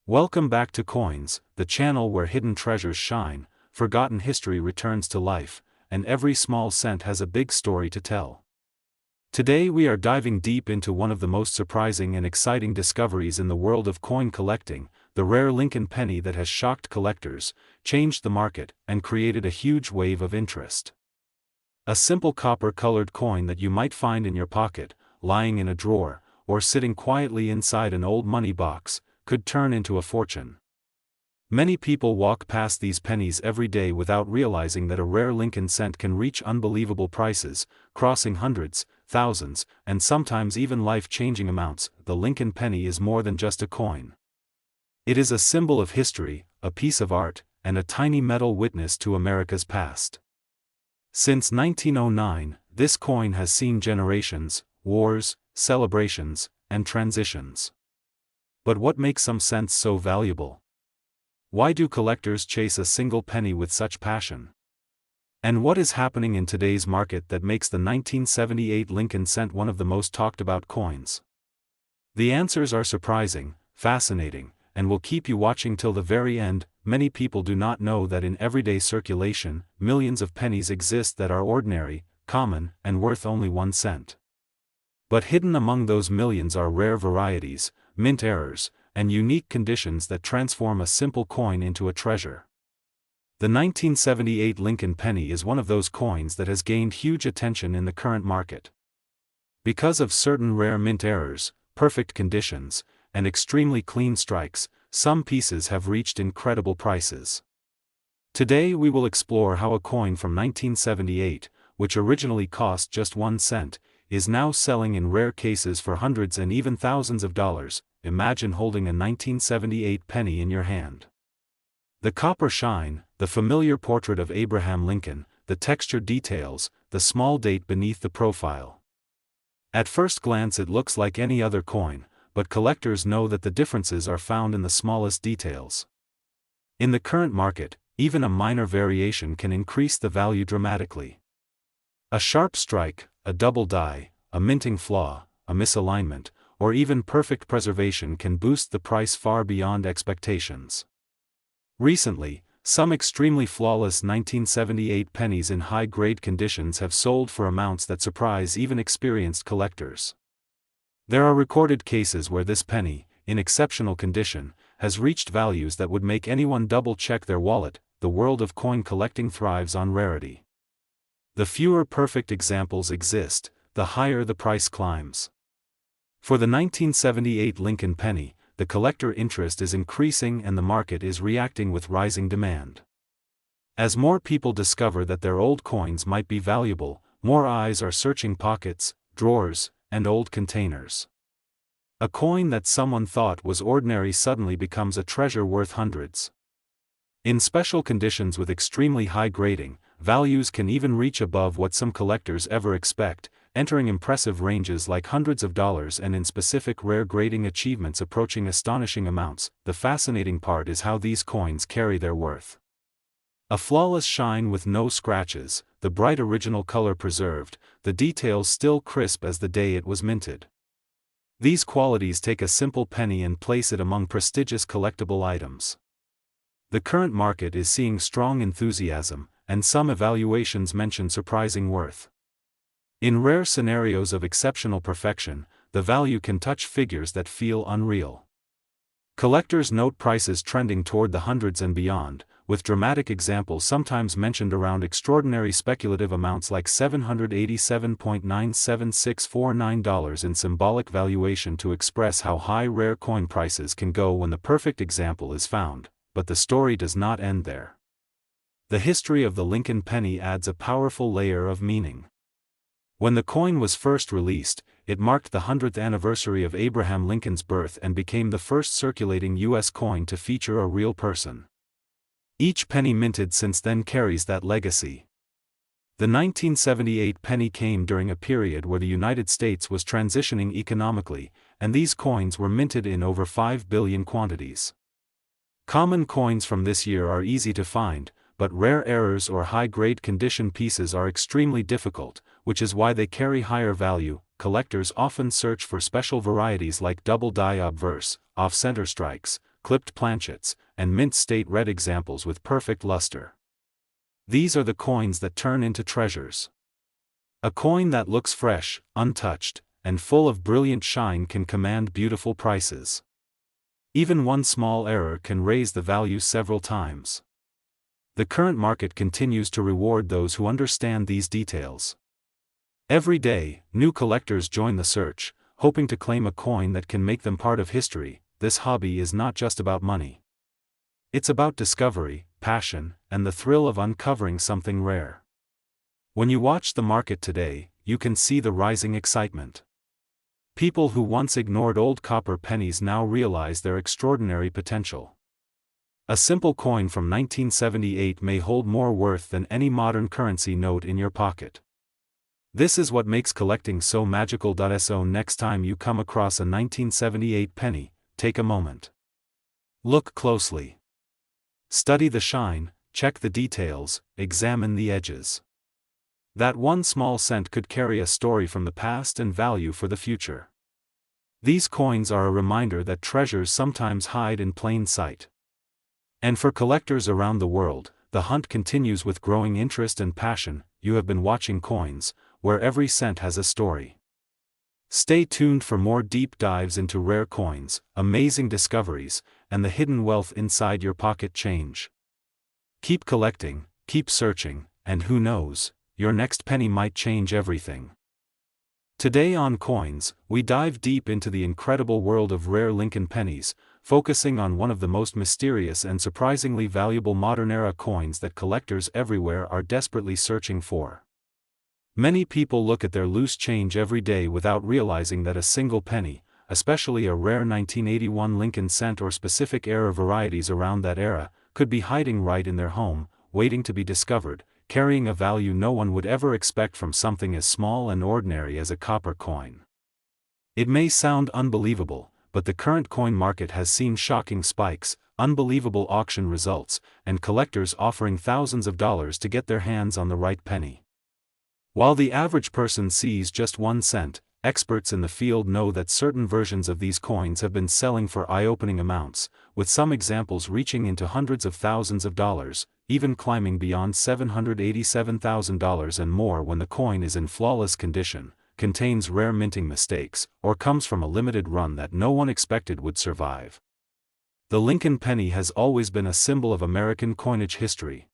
Welcome back to Coins, the channel where hidden treasures shine, forgotten history returns to life, and every small cent has a big story to tell. Today we are diving deep into one of the most surprising and exciting discoveries in the world of coin collecting, the rare Lincoln penny that has shocked collectors, changed the market, and created a huge wave of interest. A simple copper-colored coin that you might find in your pocket, lying in a drawer, or sitting quietly inside an old money box, could turn into a fortune. Many people walk past these pennies every day without realizing that a rare Lincoln cent can reach unbelievable prices, crossing hundreds, thousands, and sometimes even life-changing amounts. The Lincoln penny is more than just a coin. It is a symbol of history, a piece of art, and a tiny metal witness to America's past. Since 1909, this coin has seen generations, wars, celebrations, and transitions. But what makes some cents so valuable? Why do collectors chase a single penny with such passion? And what is happening in today's market that makes the 1978 Lincoln cent one of the most talked about coins? The answers are surprising, fascinating, and will keep you watching till the very end. Many people do not know that in everyday circulation, millions of pennies exist that are ordinary, common, and worth only 1 cent. But hidden among those millions are rare varieties, mint errors, and unique conditions that transform a simple coin into a treasure. The 1978 Lincoln penny is one of those coins that has gained huge attention in the current market. Because of certain rare mint errors, perfect conditions, and extremely clean strikes, some pieces have reached incredible prices. Today we will explore how a coin from 1978, which originally cost just 1 cent, is now selling in rare cases for hundreds and even thousands of dollars. Imagine holding a 1978 penny in your hand. The copper shine, the familiar portrait of Abraham Lincoln, the textured details, the small date beneath the profile. At first glance it looks like any other coin, but collectors know that the differences are found in the smallest details. In the current market, even a minor variation can increase the value dramatically. A sharp strike, a double die, a minting flaw, a misalignment, or even perfect preservation can boost the price far beyond expectations. Recently, some extremely flawless 1978 pennies in high-grade conditions have sold for amounts that surprise even experienced collectors. There are recorded cases where this penny, in exceptional condition, has reached values that would make anyone double-check their wallet. The world of coin collecting thrives on rarity. The fewer perfect examples exist, the higher the price climbs. For the 1978 Lincoln penny, the collector interest is increasing and the market is reacting with rising demand. As more people discover that their old coins might be valuable, more eyes are searching pockets, drawers, and old containers. A coin that someone thought was ordinary suddenly becomes a treasure worth hundreds. In special conditions with extremely high grading, values can even reach above what some collectors ever expect, entering impressive ranges like hundreds of dollars, and in specific rare grading achievements approaching astonishing amounts. The fascinating part is how these coins carry their worth. A flawless shine with no scratches, the bright original color preserved, the details still crisp as the day it was minted. These qualities take a simple penny and place it among prestigious collectible items. The current market is seeing strong enthusiasm, and some evaluations mention surprising worth. In rare scenarios of exceptional perfection, the value can touch figures that feel unreal. Collectors note prices trending toward the hundreds and beyond, with dramatic examples sometimes mentioned around extraordinary speculative amounts like $787.97649 in symbolic valuation to express how high rare coin prices can go when the perfect example is found. But the story does not end there. The history of the Lincoln penny adds a powerful layer of meaning. When the coin was first released, it marked the 100th anniversary of Abraham Lincoln's birth and became the first circulating U.S. coin to feature a real person. Each penny minted since then carries that legacy. The 1978 penny came during a period where the United States was transitioning economically, and these coins were minted in over 5 billion quantities. Common coins from this year are easy to find, but rare errors or high-grade condition pieces are extremely difficult, which is why they carry higher value. Collectors often search for special varieties like double die obverse, off-center strikes, clipped planchets, and mint state red examples with perfect luster. These are the coins that turn into treasures. A coin that looks fresh, untouched, and full of brilliant shine can command beautiful prices. Even one small error can raise the value several times. The current market continues to reward those who understand these details. Every day, new collectors join the search, hoping to claim a coin that can make them part of history. This hobby is not just about money. It's about discovery, passion, and the thrill of uncovering something rare. When you watch the market today, you can see the rising excitement. People who once ignored old copper pennies now realize their extraordinary potential. A simple coin from 1978 may hold more worth than any modern currency note in your pocket. This is what makes collecting so magical. So next time you come across a 1978 penny, take a moment. Look closely. Study the shine, check the details, examine the edges. That one small cent could carry a story from the past and value for the future. These coins are a reminder that treasures sometimes hide in plain sight. And for collectors around the world, the hunt continues with growing interest and passion. You have been watching Coins, where every cent has a story. Stay tuned for more deep dives into rare coins, amazing discoveries, and the hidden wealth inside your pocket change. Keep collecting, keep searching, and who knows, your next penny might change everything. Today on Coins, we dive deep into the incredible world of rare Lincoln pennies, focusing on one of the most mysterious and surprisingly valuable modern-era coins that collectors everywhere are desperately searching for. Many people look at their loose change every day without realizing that a single penny, especially a rare 1981 Lincoln cent or specific era varieties around that era, could be hiding right in their home, waiting to be discovered, carrying a value no one would ever expect from something as small and ordinary as a copper coin. It may sound unbelievable, but the current coin market has seen shocking spikes, unbelievable auction results, and collectors offering thousands of dollars to get their hands on the right penny. While the average person sees just 1 cent, experts in the field know that certain versions of these coins have been selling for eye-opening amounts, with some examples reaching into hundreds of thousands of dollars, even climbing beyond $787,000 and more when the coin is in flawless condition, contains rare minting mistakes, or comes from a limited run that no one expected would survive. The Lincoln penny has always been a symbol of American coinage history.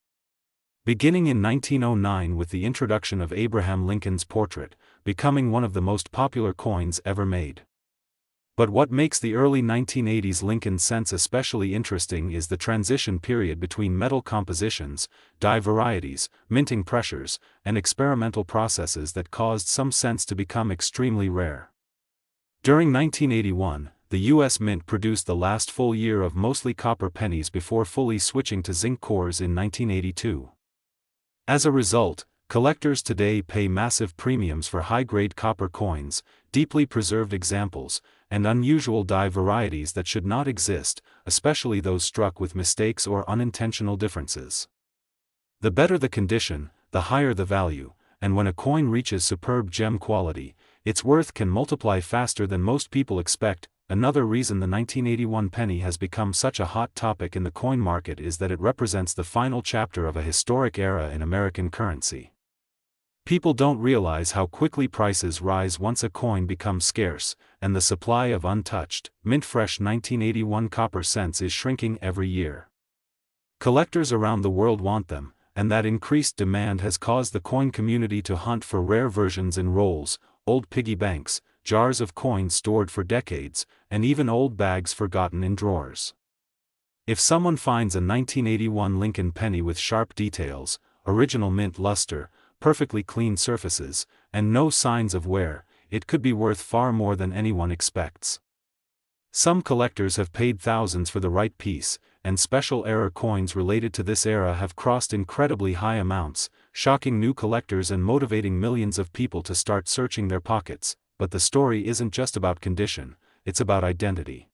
Beginning in 1909 with the introduction of Abraham Lincoln's portrait, becoming one of the most popular coins ever made. But what makes the early 1980s Lincoln cents especially interesting is the transition period between metal compositions, die varieties, minting pressures, and experimental processes that caused some cents to become extremely rare. During 1981, the U.S. Mint produced the last full year of mostly copper pennies before fully switching to zinc cores in 1982. As a result, collectors today pay massive premiums for high-grade copper coins, deeply preserved examples, and unusual die varieties that should not exist, especially those struck with mistakes or unintentional differences. The better the condition, the higher the value, and when a coin reaches superb gem quality, its worth can multiply faster than most people expect. Another reason the 1981 penny has become such a hot topic in the coin market is that it represents the final chapter of a historic era in American currency. People don't realize how quickly prices rise once a coin becomes scarce, and the supply of untouched, mint-fresh 1981 copper cents is shrinking every year. Collectors around the world want them, and that increased demand has caused the coin community to hunt for rare versions in rolls, old piggy banks, jars of coins stored for decades, and even old bags forgotten in drawers. If someone finds a 1981 Lincoln penny with sharp details, original mint luster, perfectly clean surfaces, and no signs of wear, it could be worth far more than anyone expects. Some collectors have paid thousands for the right piece, and special era coins related to this era have crossed incredibly high amounts, shocking new collectors and motivating millions of people to start searching their pockets. But the story isn't just about condition, it's about identity.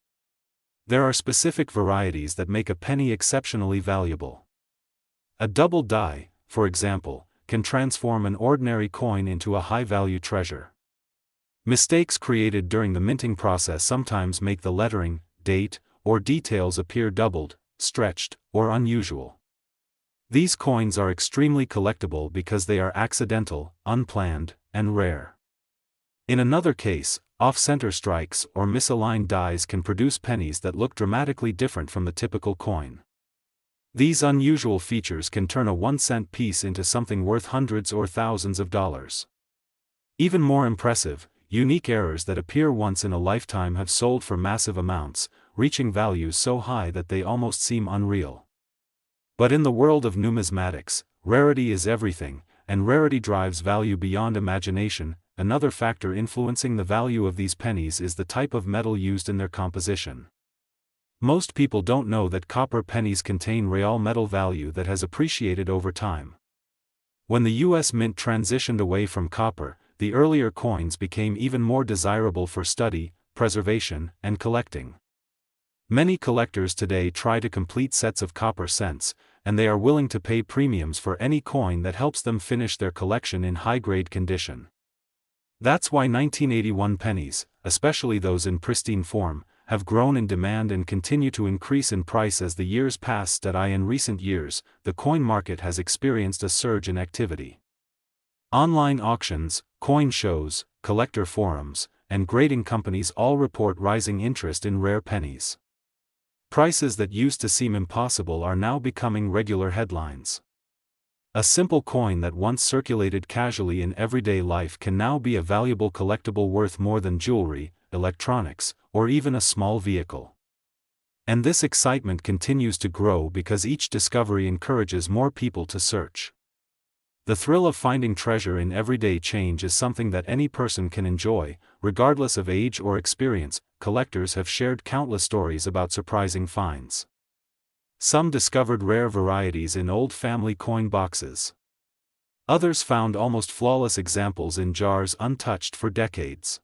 There are specific varieties that make a penny exceptionally valuable. A double die, for example, can transform an ordinary coin into a high-value treasure. Mistakes created during the minting process sometimes make the lettering, date, or details appear doubled, stretched, or unusual. These coins are extremely collectible because they are accidental, unplanned, and rare. In another case, off-center strikes or misaligned dies can produce pennies that look dramatically different from the typical coin. These unusual features can turn a 1-cent piece into something worth hundreds or thousands of dollars. Even more impressive, unique errors that appear once in a lifetime have sold for massive amounts, reaching values so high that they almost seem unreal. But in the world of numismatics, rarity is everything, and rarity drives value beyond imagination. Another factor influencing the value of these pennies is the type of metal used in their composition. Most people don't know that copper pennies contain real metal value that has appreciated over time. When the U.S. Mint transitioned away from copper, the earlier coins became even more desirable for study, preservation, and collecting. Many collectors today try to complete sets of copper cents, and they are willing to pay premiums for any coin that helps them finish their collection in high-grade condition. That's why 1981 pennies, especially those in pristine form, have grown in demand and continue to increase in price as the years pass. In recent years, the coin market has experienced a surge in activity. Online auctions, coin shows, collector forums, and grading companies all report rising interest in rare pennies. Prices that used to seem impossible are now becoming regular headlines. A simple coin that once circulated casually in everyday life can now be a valuable collectible worth more than jewelry, electronics, or even a small vehicle. And this excitement continues to grow because each discovery encourages more people to search. The thrill of finding treasure in everyday change is something that any person can enjoy, regardless of age or experience. Collectors have shared countless stories about surprising finds. Some discovered rare varieties in old family coin boxes. Others found almost flawless examples in jars untouched for decades.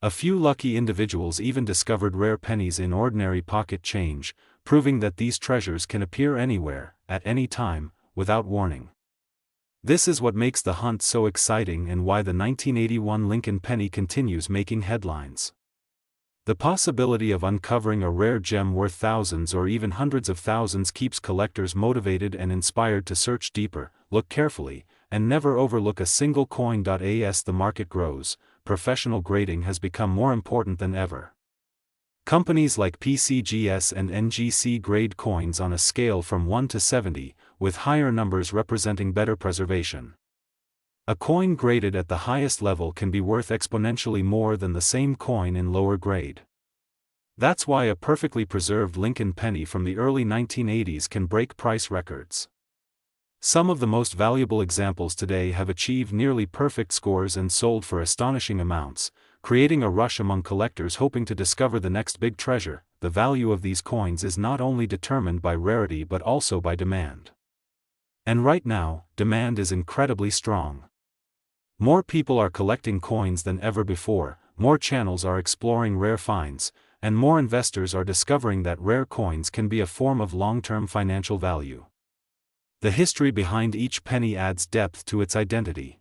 A few lucky individuals even discovered rare pennies in ordinary pocket change, proving that these treasures can appear anywhere, at any time, without warning. This is what makes the hunt so exciting and why the 1981 Lincoln penny continues making headlines. The possibility of uncovering a rare gem worth thousands or even hundreds of thousands keeps collectors motivated and inspired to search deeper, look carefully, and never overlook a single coin. As the market grows, professional grading has become more important than ever. Companies like PCGS and NGC grade coins on a scale from 1 to 70, with higher numbers representing better preservation. A coin graded at the highest level can be worth exponentially more than the same coin in lower grade. That's why a perfectly preserved Lincoln penny from the early 1980s can break price records. Some of the most valuable examples today have achieved nearly perfect scores and sold for astonishing amounts, creating a rush among collectors hoping to discover the next big treasure. The value of these coins is not only determined by rarity but also by demand. And right now, demand is incredibly strong. More people are collecting coins than ever before, more channels are exploring rare finds, and more investors are discovering that rare coins can be a form of long-term financial value. The history behind each penny adds depth to its identity.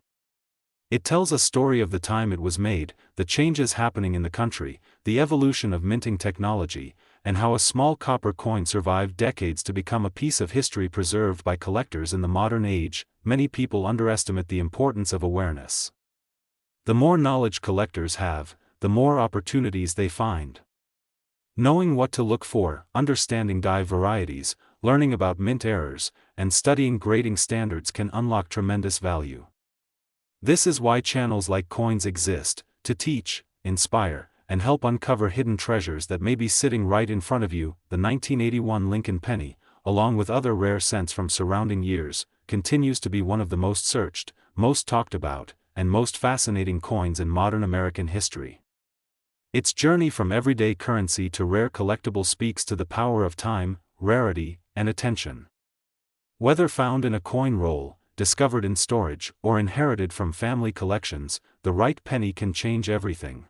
It tells a story of the time it was made, the changes happening in the country, the evolution of minting technology, and how a small copper coin survived decades to become a piece of history preserved by collectors in the modern age. Many people underestimate the importance of awareness. The more knowledge collectors have, the more opportunities they find. Knowing what to look for, understanding die varieties, learning about mint errors, and studying grading standards can unlock tremendous value. This is why channels like Coins exist, to teach, inspire, and help uncover hidden treasures that may be sitting right in front of you. The 1981 Lincoln penny, along with other rare cents from surrounding years, continues to be one of the most searched, most talked about, and most fascinating coins in modern American history. Its journey from everyday currency to rare collectible speaks to the power of time, rarity, and attention. Whether found in a coin roll, discovered in storage, or inherited from family collections, the right penny can change everything.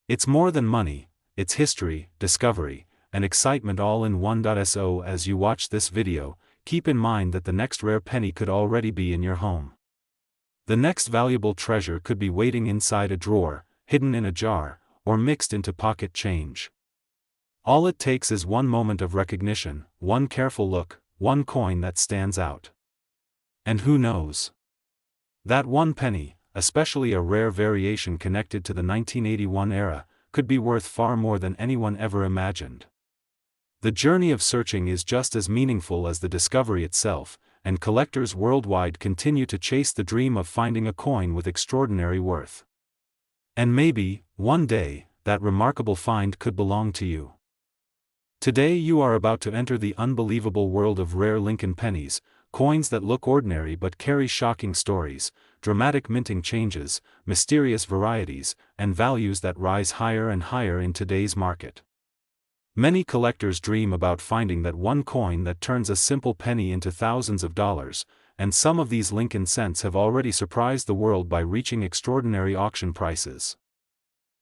It's more than money, it's history, discovery, and excitement all in one. So as you watch this video, keep in mind that the next rare penny could already be in your home. The next valuable treasure could be waiting inside a drawer, hidden in a jar, or mixed into pocket change. All it takes is one moment of recognition, one careful look, one coin that stands out. And who knows? That one penny, especially a rare variation connected to the 1981 era, could be worth far more than anyone ever imagined. The journey of searching is just as meaningful as the discovery itself, and collectors worldwide continue to chase the dream of finding a coin with extraordinary worth. And maybe, one day, that remarkable find could belong to you. Today you are about to enter the unbelievable world of rare Lincoln pennies, coins that look ordinary but carry shocking stories, dramatic minting changes, mysterious varieties, and values that rise higher and higher in today's market. Many collectors dream about finding that one coin that turns a simple penny into thousands of dollars, and some of these Lincoln cents have already surprised the world by reaching extraordinary auction prices.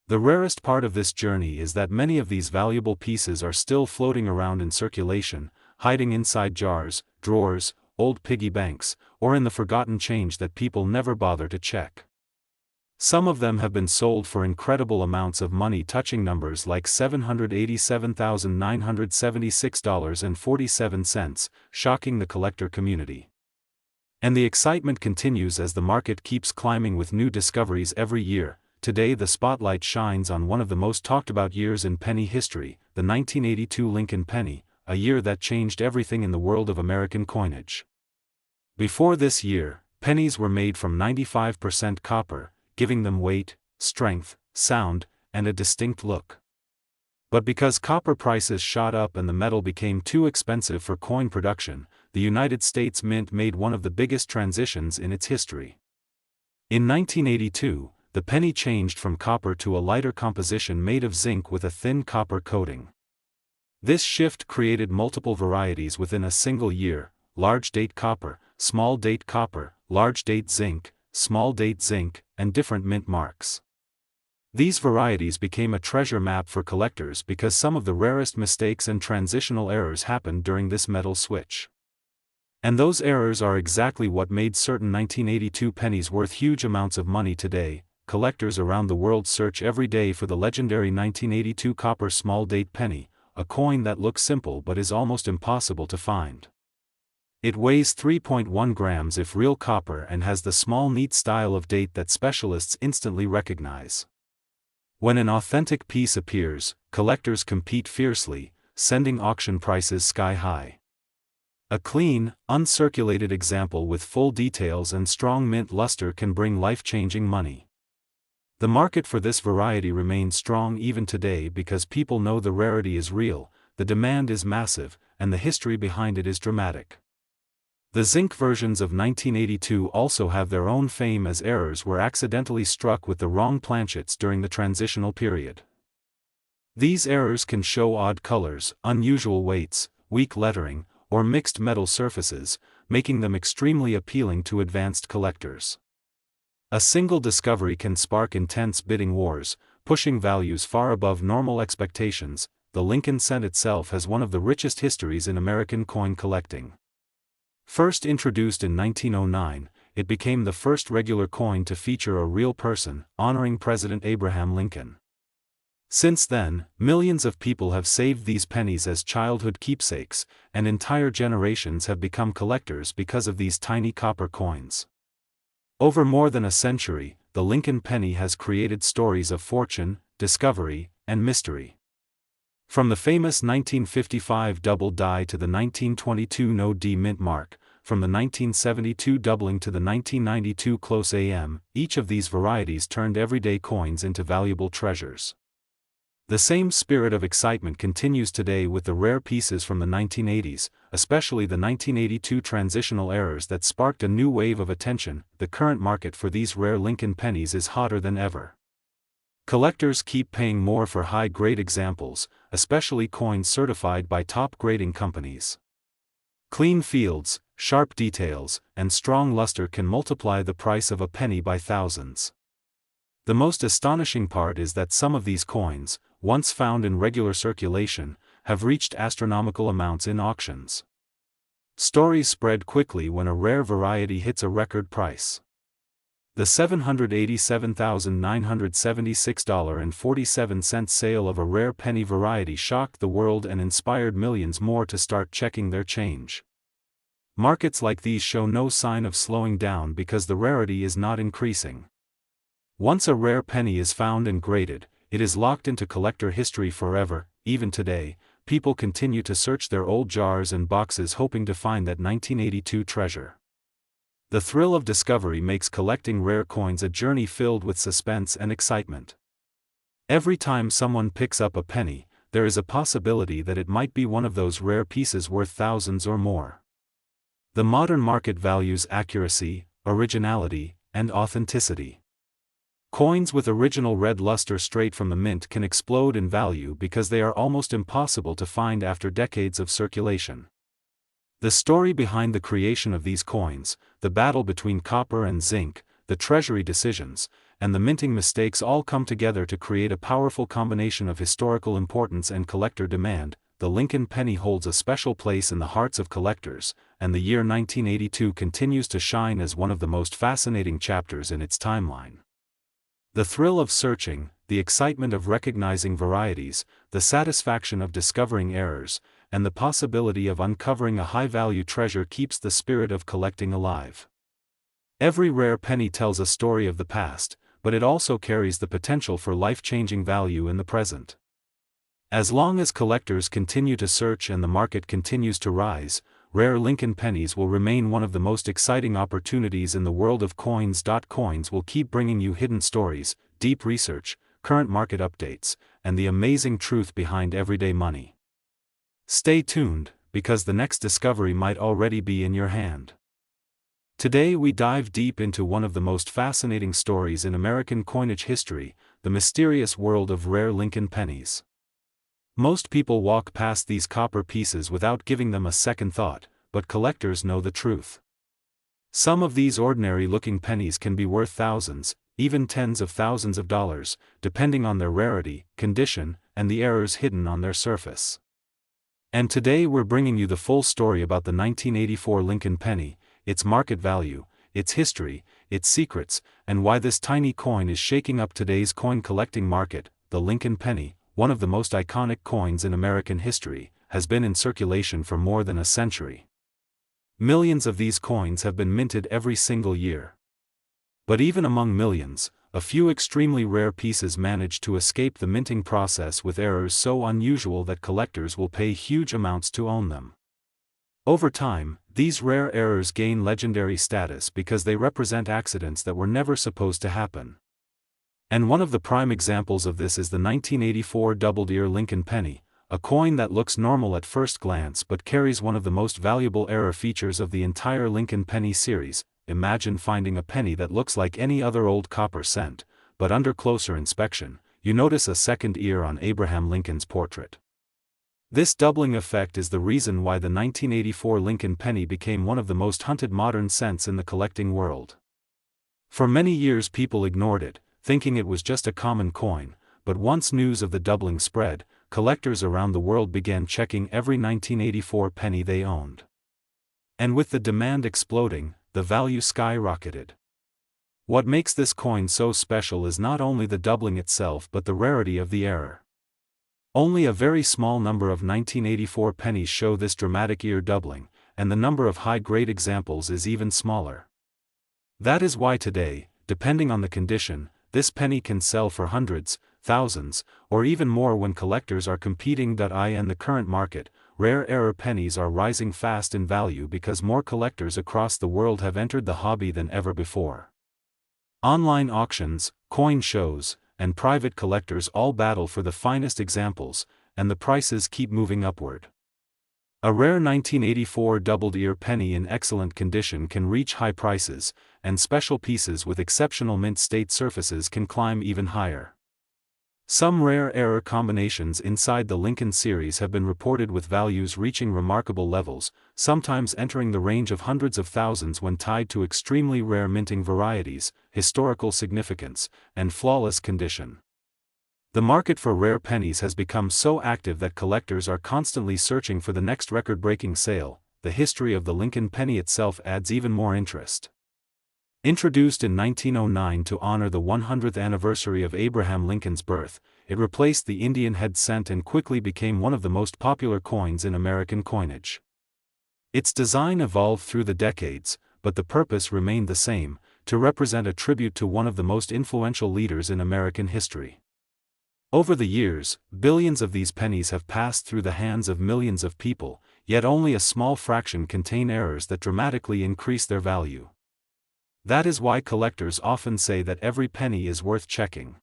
The rarest part of this journey is that many of these valuable pieces are still floating around in circulation, hiding inside jars, drawers, old piggy banks, or in the forgotten change that people never bother to check. Some of them have been sold for incredible amounts of money, touching numbers like $787,976.47, shocking the collector community. And the excitement continues as the market keeps climbing with new discoveries every year. Today the spotlight shines on one of the most talked about years in penny history, the 1982 Lincoln penny, a year that changed everything in the world of American coinage. Before this year, pennies were made from 95% copper, giving them weight, strength, sound, and a distinct look. But because copper prices shot up and the metal became too expensive for coin production, the United States Mint made one of the biggest transitions in its history. In 1982, the penny changed from copper to a lighter composition made of zinc with a thin copper coating. This shift created multiple varieties within a single year: large date copper, small date copper, large date zinc, small date zinc, and different mint marks. These varieties became a treasure map for collectors because some of the rarest mistakes and transitional errors happened during this metal switch. And those errors are exactly what made certain 1982 pennies worth huge amounts of money today. Collectors around the world search every day for the legendary 1982 copper small date penny, a coin that looks simple but is almost impossible to find. It weighs 3.1 grams if real copper and has the small neat style of date that specialists instantly recognize. When an authentic piece appears, collectors compete fiercely, sending auction prices sky high. A clean, uncirculated example with full details and strong mint luster can bring life-changing money. The market for this variety remains strong even today because people know the rarity is real, the demand is massive, and the history behind it is dramatic. The zinc versions of 1982 also have their own fame as errors were accidentally struck with the wrong planchets during the transitional period. These errors can show odd colors, unusual weights, weak lettering, or mixed metal surfaces, making them extremely appealing to advanced collectors. A single discovery can spark intense bidding wars, pushing values far above normal expectations. The Lincoln cent itself has one of the richest histories in American coin collecting. First introduced in 1909, it became the first regular coin to feature a real person, honoring President Abraham Lincoln. Since then, millions of people have saved these pennies as childhood keepsakes, and entire generations have become collectors because of these tiny copper coins. Over more than a century, the Lincoln penny has created stories of fortune, discovery, and mystery. From the famous 1955 double die to the 1922 no-D mint mark, from the 1972 doubling to the 1992 close AM, each of these varieties turned everyday coins into valuable treasures. The same spirit of excitement continues today with the rare pieces from the 1980s, especially the 1982 transitional errors that sparked a new wave of attention. The current market for these rare Lincoln pennies is hotter than ever. Collectors keep paying more for high-grade examples, especially coins certified by top grading companies. Clean fields, sharp details, and strong luster can multiply the price of a penny by thousands. The most astonishing part is that some of these coins, once found in regular circulation, have reached astronomical amounts in auctions. Stories spread quickly when a rare variety hits a record price. The $787,976.47 sale of a rare penny variety shocked the world and inspired millions more to start checking their change. Markets like these show no sign of slowing down because the rarity is not increasing. Once a rare penny is found and graded, it is locked into collector history forever. Even today, people continue to search their old jars and boxes hoping to find that 1982 treasure. The thrill of discovery makes collecting rare coins a journey filled with suspense and excitement. Every time someone picks up a penny, there is a possibility that it might be one of those rare pieces worth thousands or more. The modern market values accuracy, originality, and authenticity. Coins with original red luster straight from the mint can explode in value because they are almost impossible to find after decades of circulation. The story behind the creation of these coins, the battle between copper and zinc, the treasury decisions, and the minting mistakes all come together to create a powerful combination of historical importance and collector demand. The Lincoln penny holds a special place in the hearts of collectors, and the year 1982 continues to shine as one of the most fascinating chapters in its timeline. The thrill of searching, the excitement of recognizing varieties, the satisfaction of discovering errors, and the possibility of uncovering a high-value treasure keeps the spirit of collecting alive. Every rare penny tells a story of the past, but it also carries the potential for life-changing value in the present. As long as collectors continue to search and the market continues to rise, rare Lincoln pennies will remain one of the most exciting opportunities in the world of coins. Coins will keep bringing you hidden stories, deep research, current market updates, and the amazing truth behind everyday money. Stay tuned, because the next discovery might already be in your hand. Today we dive deep into one of the most fascinating stories in American coinage history, the mysterious world of rare Lincoln pennies. Most people walk past these copper pieces without giving them a second thought, but collectors know the truth. Some of these ordinary-looking pennies can be worth thousands, even tens of thousands of dollars, depending on their rarity, condition, and the errors hidden on their surface. And today we're bringing you the full story about the 1984 Lincoln penny, its market value, its history, its secrets, and why this tiny coin is shaking up today's coin collecting market. The Lincoln penny, one of the most iconic coins in American history, has been in circulation for more than a century. Millions of these coins have been minted every single year. But even among millions, a few extremely rare pieces manage to escape the minting process with errors so unusual that collectors will pay huge amounts to own them. Over time, these rare errors gain legendary status because they represent accidents that were never supposed to happen. And one of the prime examples of this is the 1984 double-ear Lincoln penny, a coin that looks normal at first glance but carries one of the most valuable error features of the entire Lincoln penny series. Imagine finding a penny that looks like any other old copper cent, but under closer inspection, you notice a second ear on Abraham Lincoln's portrait. This doubling effect is the reason why the 1984 Lincoln penny became one of the most hunted modern cents in the collecting world. For many years people ignored it, thinking it was just a common coin, but once news of the doubling spread, collectors around the world began checking every 1984 penny they owned. And with the demand exploding, the value skyrocketed. What makes this coin so special is not only the doubling itself but the rarity of the error. Only a very small number of 1984 pennies show this dramatic ear doubling, and the number of high-grade examples is even smaller. That is why today, depending on the condition, this penny can sell for hundreds, thousands, or even more when collectors are competing. In the current market, rare error pennies are rising fast in value because more collectors across the world have entered the hobby than ever before. Online auctions, coin shows, and private collectors all battle for the finest examples, and the prices keep moving upward. A rare 1984 double-ear penny in excellent condition can reach high prices, and special pieces with exceptional mint state surfaces can climb even higher. Some rare error combinations inside the Lincoln series have been reported with values reaching remarkable levels, sometimes entering the range of hundreds of thousands when tied to extremely rare minting varieties, historical significance, and flawless condition. The market for rare pennies has become so active that collectors are constantly searching for the next record-breaking sale. The history of the Lincoln penny itself adds even more interest. Introduced in 1909 to honor the 100th anniversary of Abraham Lincoln's birth, it replaced the Indian head cent and quickly became one of the most popular coins in American coinage. Its design evolved through the decades, but the purpose remained the same: to represent a tribute to one of the most influential leaders in American history. Over the years, billions of these pennies have passed through the hands of millions of people, yet only a small fraction contain errors that dramatically increase their value. That is why collectors often say that every penny is worth checking.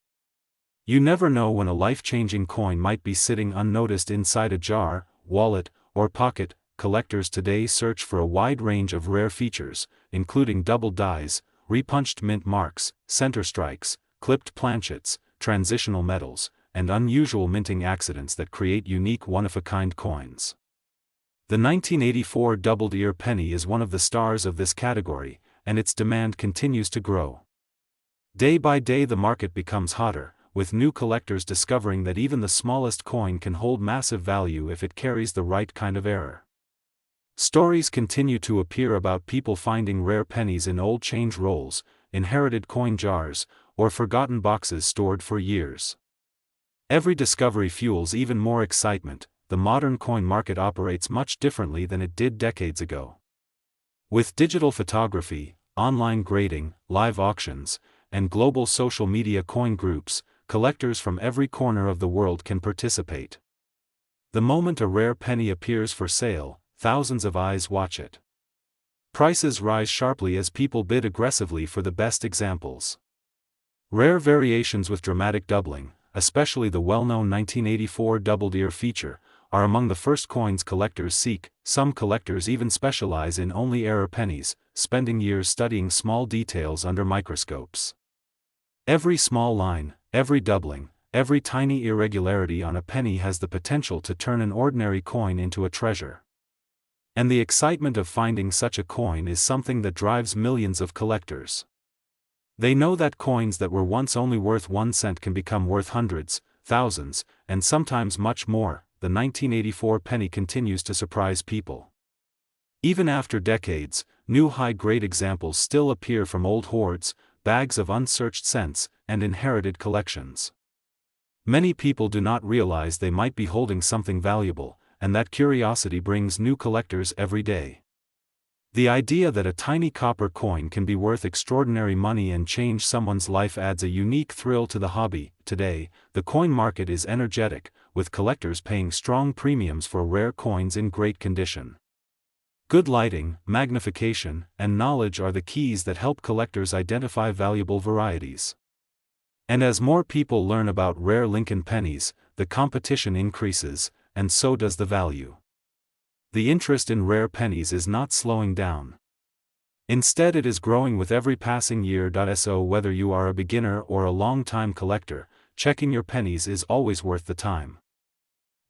You never know when a life-changing coin might be sitting unnoticed inside a jar, wallet, or pocket. Collectors today search for a wide range of rare features, including double dies, repunched mint marks, center strikes, clipped planchets, transitional metals, and unusual minting accidents that create unique one-of-a-kind coins. The 1984 double-ear penny is one of the stars of this category, and its demand continues to grow. Day by day the market becomes hotter, with new collectors discovering that even the smallest coin can hold massive value if it carries the right kind of error. Stories continue to appear about people finding rare pennies in old change rolls, inherited coin jars, or forgotten boxes stored for years. Every discovery fuels even more excitement. The modern coin market operates much differently than it did decades ago. With digital photography, online grading, live auctions, and global social media coin groups, collectors from every corner of the world can participate. The moment a rare penny appears for sale, thousands of eyes watch it. Prices rise sharply as people bid aggressively for the best examples. Rare variations with dramatic doubling, especially the well-known 1984 double-ear feature, are among the first coins collectors seek. Some collectors even specialize in only error pennies, spending years studying small details under microscopes. Every small line, every doubling, every tiny irregularity on a penny has the potential to turn an ordinary coin into a treasure. And the excitement of finding such a coin is something that drives millions of collectors. They know that coins that were once only worth 1 cent can become worth hundreds, thousands, and sometimes much more. The 1984 penny continues to surprise people. Even after decades, new high-grade examples still appear from old hoards, bags of unsearched cents, and inherited collections. Many people do not realize they might be holding something valuable, and that curiosity brings new collectors every day. The idea that a tiny copper coin can be worth extraordinary money and change someone's life adds a unique thrill to the hobby. Today, the coin market is energetic, with collectors paying strong premiums for rare coins in great condition. Good lighting, magnification, and knowledge are the keys that help collectors identify valuable varieties. And as more people learn about rare Lincoln pennies, the competition increases, and so does the value. The interest in rare pennies is not slowing down. Instead, it is growing with every passing year. So whether you are a beginner or a long-time collector, checking your pennies is always worth the time.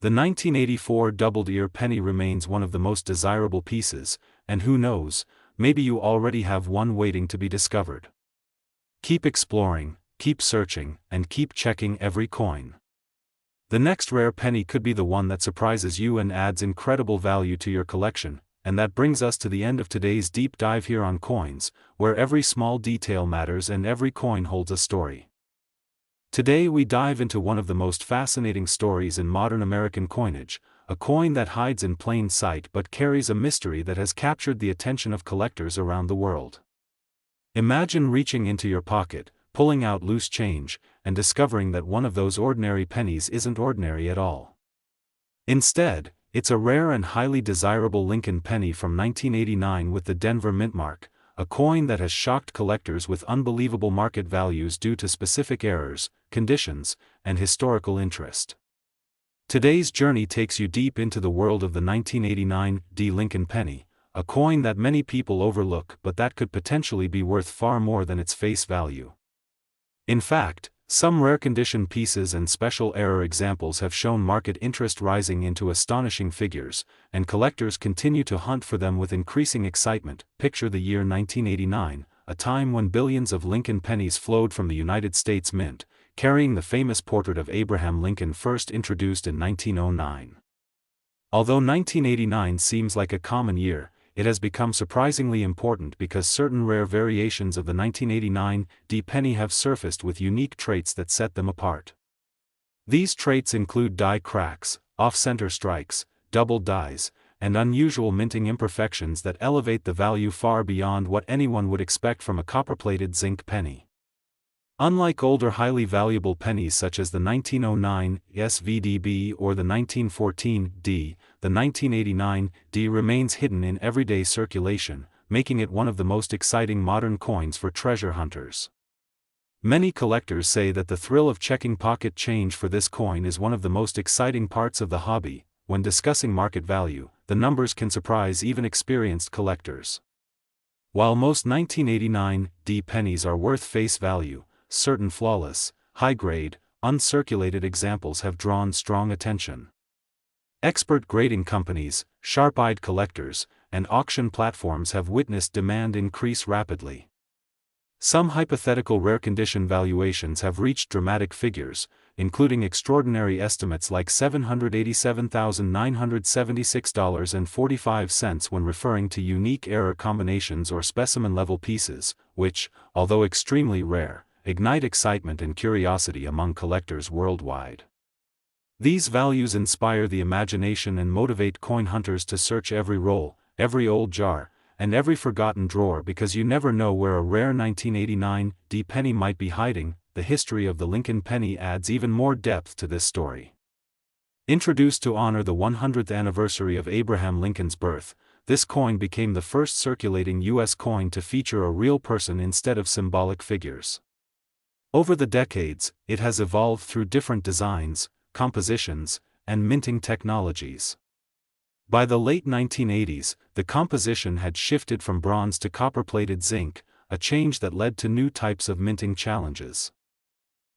The 1984 double-ear penny remains one of the most desirable pieces, and who knows, maybe you already have one waiting to be discovered. Keep exploring, keep searching, and keep checking every coin. The next rare penny could be the one that surprises you and adds incredible value to your collection. And that brings us to the end of today's deep dive here on coins, where every small detail matters and every coin holds a story. Today we dive into one of the most fascinating stories in modern American coinage, a coin that hides in plain sight but carries a mystery that has captured the attention of collectors around the world. Imagine reaching into your pocket, pulling out loose change, and discovering that one of those ordinary pennies isn't ordinary at all. Instead, it's a rare and highly desirable Lincoln penny from 1989 with the Denver mint mark, a coin that has shocked collectors with unbelievable market values due to specific errors, conditions, and historical interest. Today's journey takes you deep into the world of the 1989 Lincoln penny, a coin that many people overlook but that could potentially be worth far more than its face value. In fact, some rare condition pieces and special error examples have shown market interest rising into astonishing figures, and collectors continue to hunt for them with increasing excitement. Picture the year 1989, a time when billions of Lincoln pennies flowed from the United States Mint, carrying the famous portrait of Abraham Lincoln first introduced in 1909. Although 1989 seems like a common year, it has become surprisingly important because certain rare variations of the 1989 D penny have surfaced with unique traits that set them apart. These traits include die cracks, off-center strikes, double dies, and unusual minting imperfections that elevate the value far beyond what anyone would expect from a copper-plated zinc penny. Unlike older highly valuable pennies such as the 1909 SVDB or the 1914 D, the 1989 D remains hidden in everyday circulation, making it one of the most exciting modern coins for treasure hunters. Many collectors say that the thrill of checking pocket change for this coin is one of the most exciting parts of the hobby. When discussing market value, the numbers can surprise even experienced collectors. While most 1989 D pennies are worth face value, certain flawless, high-grade, uncirculated examples have drawn strong attention. Expert grading companies, sharp-eyed collectors, and auction platforms have witnessed demand increase rapidly. Some hypothetical rare condition valuations have reached dramatic figures, including extraordinary estimates like $787,976.45 when referring to unique error combinations or specimen-level pieces, which, although extremely rare, ignite excitement and curiosity among collectors worldwide. These values inspire the imagination and motivate coin hunters to search every roll, every old jar, and every forgotten drawer because you never know where a rare 1989 D penny might be hiding. The history of the Lincoln penny adds even more depth to this story. Introduced to honor the 100th anniversary of Abraham Lincoln's birth, this coin became the first circulating U.S. coin to feature a real person instead of symbolic figures. Over the decades, it has evolved through different designs, compositions, and minting technologies. By the late 1980s, the composition had shifted from bronze to copper-plated zinc, a change that led to new types of minting challenges.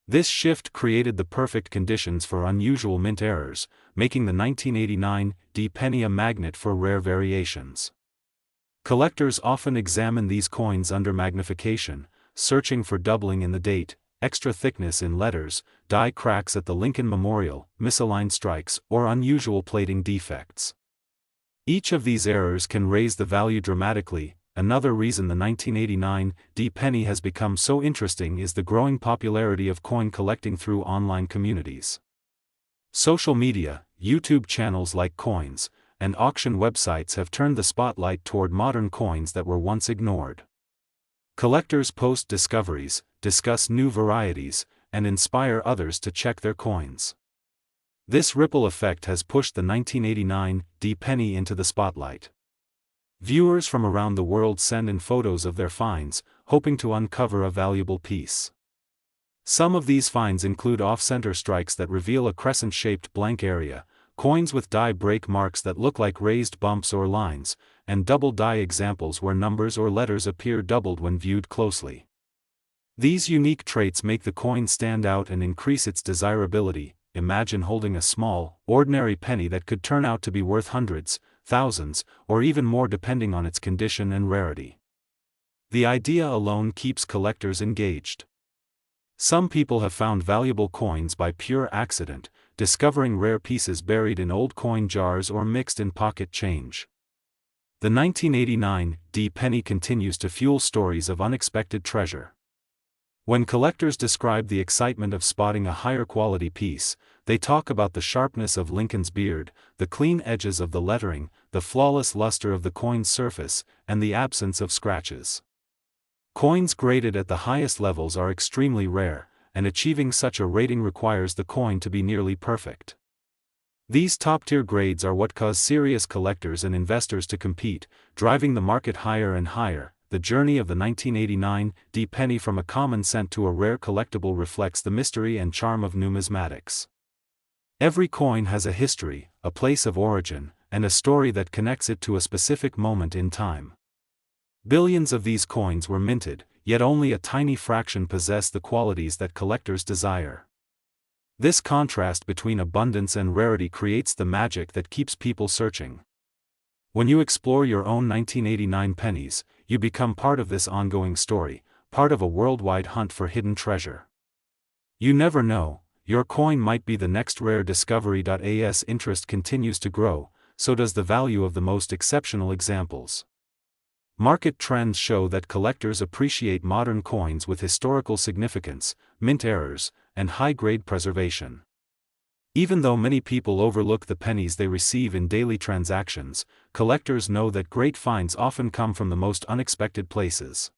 This shift created the perfect conditions for unusual mint errors, making the 1989 D penny a magnet for rare variations. Collectors often examine these coins under magnification, searching for doubling in the date, extra thickness in letters, die cracks at the Lincoln Memorial, misaligned strikes, or unusual plating defects. Each of these errors can raise the value dramatically. Another reason the 1989 D penny has become so interesting is the growing popularity of coin collecting through online communities. Social media, YouTube channels like Coins, and auction websites have turned the spotlight toward modern coins that were once ignored. Collectors post discoveries, discuss new varieties, and inspire others to check their coins. This ripple effect has pushed the 1989 D penny into the spotlight. Viewers from around the world send in photos of their finds, hoping to uncover a valuable piece. Some of these finds include off-center strikes that reveal a crescent-shaped blank area, coins with die break marks that look like raised bumps or lines, and double die examples where numbers or letters appear doubled when viewed closely. These unique traits make the coin stand out and increase its desirability. Imagine holding a small, ordinary penny that could turn out to be worth hundreds, thousands, or even more depending on its condition and rarity. The idea alone keeps collectors engaged. Some people have found valuable coins by pure accident, discovering rare pieces buried in old coin jars or mixed in pocket change. The 1989 D penny continues to fuel stories of unexpected treasure. When collectors describe the excitement of spotting a higher quality piece, they talk about the sharpness of Lincoln's beard, the clean edges of the lettering, the flawless luster of the coin's surface, and the absence of scratches. Coins graded at the highest levels are extremely rare, and achieving such a rating requires the coin to be nearly perfect. These top-tier grades are what cause serious collectors and investors to compete, driving the market higher and higher. The journey of the 1989 D penny from a common cent to a rare collectible reflects the mystery and charm of numismatics. Every coin has a history, a place of origin, and a story that connects it to a specific moment in time. Billions of these coins were minted, yet only a tiny fraction possess the qualities that collectors desire. This contrast between abundance and rarity creates the magic that keeps people searching. When you explore your own 1989 pennies, you become part of this ongoing story, part of a worldwide hunt for hidden treasure. You never know, your coin might be the next rare discovery. As interest continues to grow, so does the value of the most exceptional examples. Market trends show that collectors appreciate modern coins with historical significance, mint errors, and high-grade preservation. Even though many people overlook the pennies they receive in daily transactions, collectors know that great finds often come from the most unexpected places.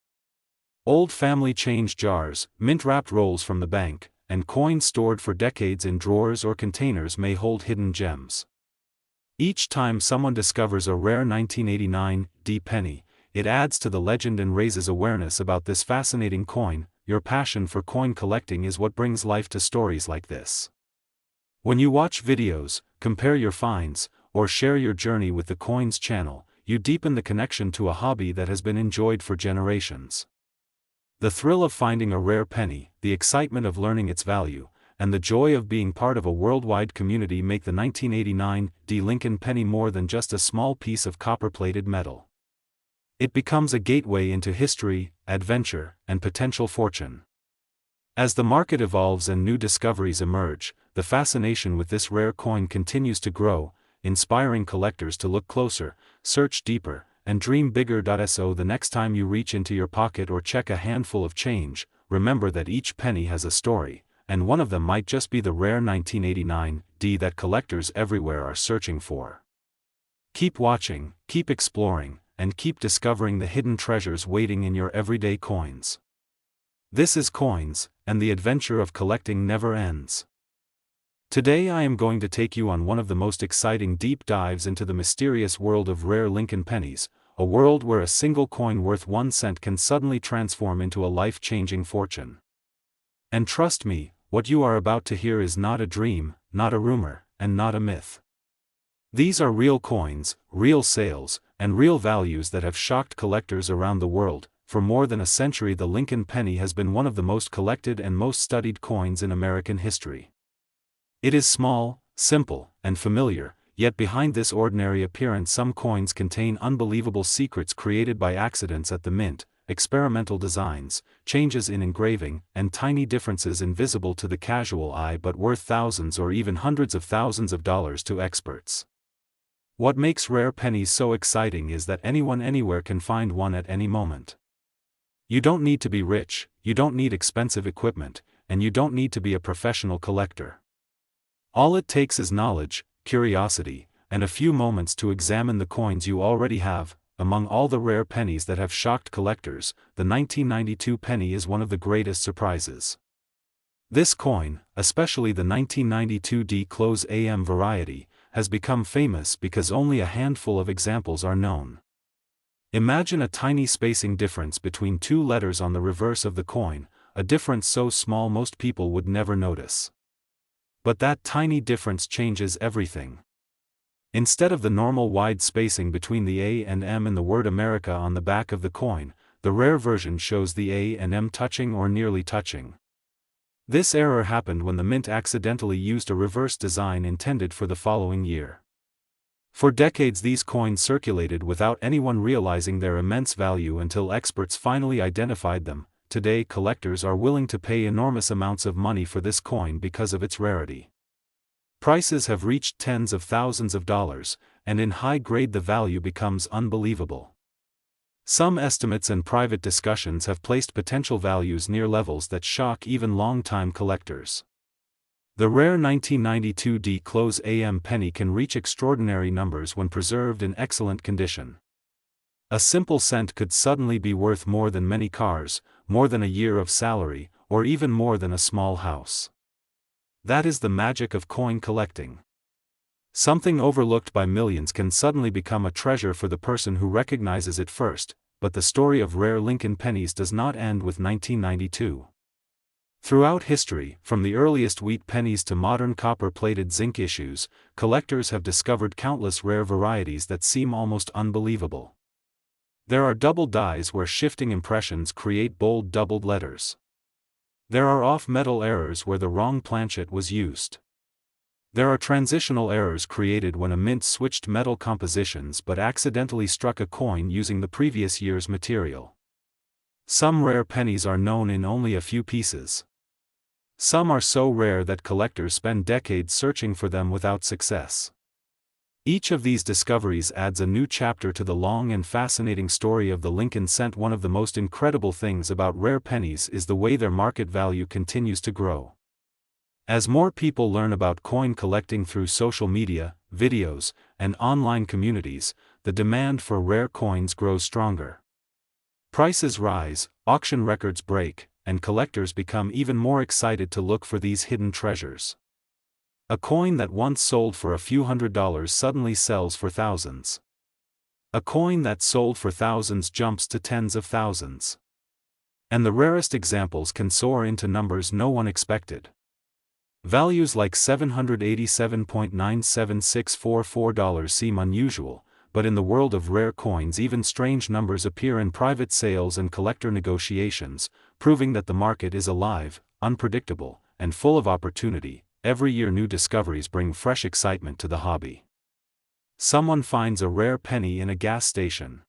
Old family change jars, mint-wrapped rolls from the bank, and coins stored for decades in drawers or containers may hold hidden gems. Each time someone discovers a rare 1989 D penny, it adds to the legend and raises awareness about this fascinating coin. Your passion for coin collecting is what brings life to stories like this. When you watch videos, compare your finds, or share your journey with the Coins channel, you deepen the connection to a hobby that has been enjoyed for generations. The thrill of finding a rare penny, the excitement of learning its value, and the joy of being part of a worldwide community make the 1989 D Lincoln penny more than just a small piece of copper-plated metal. It becomes a gateway into history, adventure, and potential fortune. As the market evolves and new discoveries emerge, the fascination with this rare coin continues to grow, inspiring collectors to look closer, search deeper, and dream bigger. So the next time you reach into your pocket or check a handful of change, remember that each penny has a story, and one of them might just be the rare 1989 D that collectors everywhere are searching for. Keep watching, keep exploring, and keep discovering the hidden treasures waiting in your everyday coins. This is Coins, and the adventure of collecting never ends. Today I am going to take you on one of the most exciting deep dives into the mysterious world of rare Lincoln pennies, a world where a single coin worth 1 cent can suddenly transform into a life-changing fortune. And trust me, what you are about to hear is not a dream, not a rumor, and not a myth. These are real coins, real sales, and real values that have shocked collectors around the world. For more than a century, the Lincoln penny has been one of the most collected and most studied coins in American history. It is small, simple, and familiar, yet behind this ordinary appearance some coins contain unbelievable secrets created by accidents at the mint, experimental designs, changes in engraving, and tiny differences invisible to the casual eye but worth thousands or even hundreds of thousands of dollars to experts. What makes rare pennies so exciting is that anyone anywhere can find one at any moment. You don't need to be rich, you don't need expensive equipment, and you don't need to be a professional collector. All it takes is knowledge, curiosity, and a few moments to examine the coins you already have. Among all the rare pennies that have shocked collectors, the 1992 penny is one of the greatest surprises. This coin, especially the 1992 D-AM variety, has become famous because only a handful of examples are known. Imagine a tiny spacing difference between two letters on the reverse of the coin, a difference so small most people would never notice. But that tiny difference changes everything. Instead of the normal wide spacing between the A and M in the word America on the back of the coin, the rare version shows the A and M touching or nearly touching. This error happened when the mint accidentally used a reverse design intended for the following year. For decades these coins circulated without anyone realizing their immense value until experts finally identified them. Today collectors are willing to pay enormous amounts of money for this coin because of its rarity. Prices have reached tens of thousands of dollars, and in high grade the value becomes unbelievable. Some estimates and private discussions have placed potential values near levels that shock even long-time collectors. The rare 1992 D-AM penny can reach extraordinary numbers when preserved in excellent condition. A simple cent could suddenly be worth more than many cars, more than a year of salary, or even more than a small house. That is the magic of coin collecting. Something overlooked by millions can suddenly become a treasure for the person who recognizes it first, but the story of rare Lincoln pennies does not end with 1992. Throughout history, from the earliest wheat pennies to modern copper-plated zinc issues, collectors have discovered countless rare varieties that seem almost unbelievable. There are double dies where shifting impressions create bold doubled letters. There are off-metal errors where the wrong planchet was used. There are transitional errors created when a mint switched metal compositions but accidentally struck a coin using the previous year's material. Some rare pennies are known in only a few pieces. Some are so rare that collectors spend decades searching for them without success. Each of these discoveries adds a new chapter to the long and fascinating story of the Lincoln cent. One of the most incredible things about rare pennies is the way their market value continues to grow. As more people learn about coin collecting through social media, videos, and online communities, the demand for rare coins grows stronger. Prices rise, auction records break, and collectors become even more excited to look for these hidden treasures. A coin that once sold for a few $100s suddenly sells for thousands. A coin that sold for thousands jumps to tens of thousands. And the rarest examples can soar into numbers no one expected. Values like $787.97644 seem unusual, but in the world of rare coins even strange numbers appear in private sales and collector negotiations, proving that the market is alive, unpredictable, and full of opportunity. Every year new discoveries bring fresh excitement to the hobby. Someone finds a rare penny in a gas station.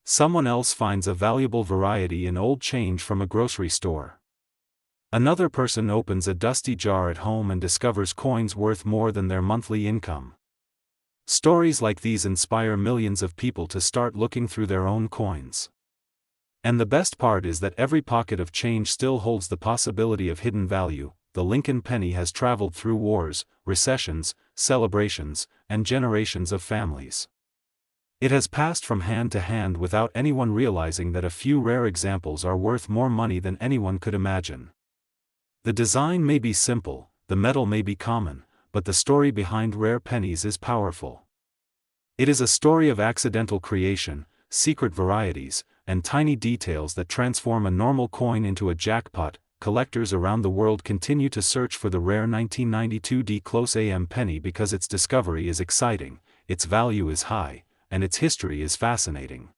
Someone else finds a valuable variety in old change from a grocery store. Another person opens a dusty jar at home and discovers coins worth more than their monthly income. Stories like these inspire millions of people to start looking through their own coins. And the best part is that every pocket of change still holds the possibility of hidden value. The Lincoln penny has traveled through wars, recessions, celebrations, and generations of families. It has passed from hand to hand without anyone realizing that a few rare examples are worth more money than anyone could imagine. The design may be simple, the metal may be common, but the story behind rare pennies is powerful. It is a story of accidental creation, secret varieties, and tiny details that transform a normal coin into a jackpot. Collectors around the world continue to search for the rare 1992 D close AM penny because its discovery is exciting, its value is high, and its history is fascinating.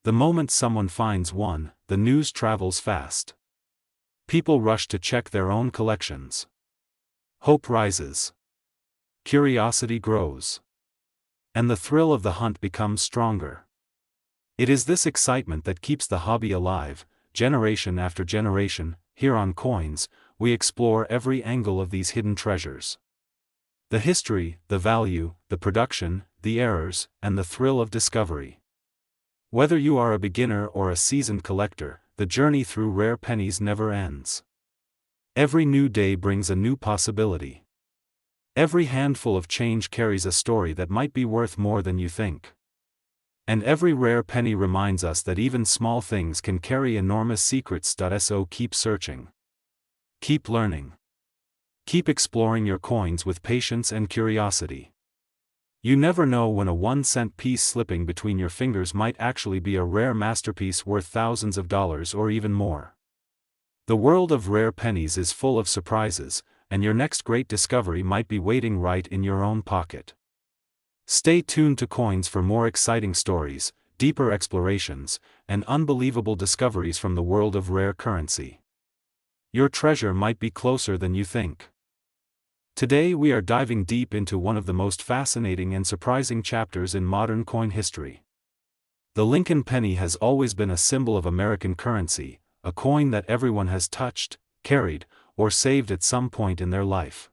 The moment someone finds one, the news travels fast. People rush to check their own collections. Hope rises. Curiosity grows. And the thrill of the hunt becomes stronger. It is this excitement that keeps the hobby alive, generation after generation. Here on Coins, we explore every angle of these hidden treasures. The history, the value, the production, the errors, and the thrill of discovery. Whether you are a beginner or a seasoned collector, the journey through rare pennies never ends. Every new day brings a new possibility. Every handful of change carries a story that might be worth more than you think. And every rare penny reminds us that even small things can carry enormous secrets. So keep searching. Keep learning. Keep exploring your coins with patience and curiosity. You never know when a 1-cent piece slipping between your fingers might actually be a rare masterpiece worth thousands of dollars or even more. The world of rare pennies is full of surprises, and your next great discovery might be waiting right in your own pocket. Stay tuned to Coins for more exciting stories, deeper explorations, and unbelievable discoveries from the world of rare currency. Your treasure might be closer than you think. Today we are diving deep into one of the most fascinating and surprising chapters in modern coin history. The Lincoln penny has always been a symbol of American currency, a coin that everyone has touched, carried, or saved at some point in their life.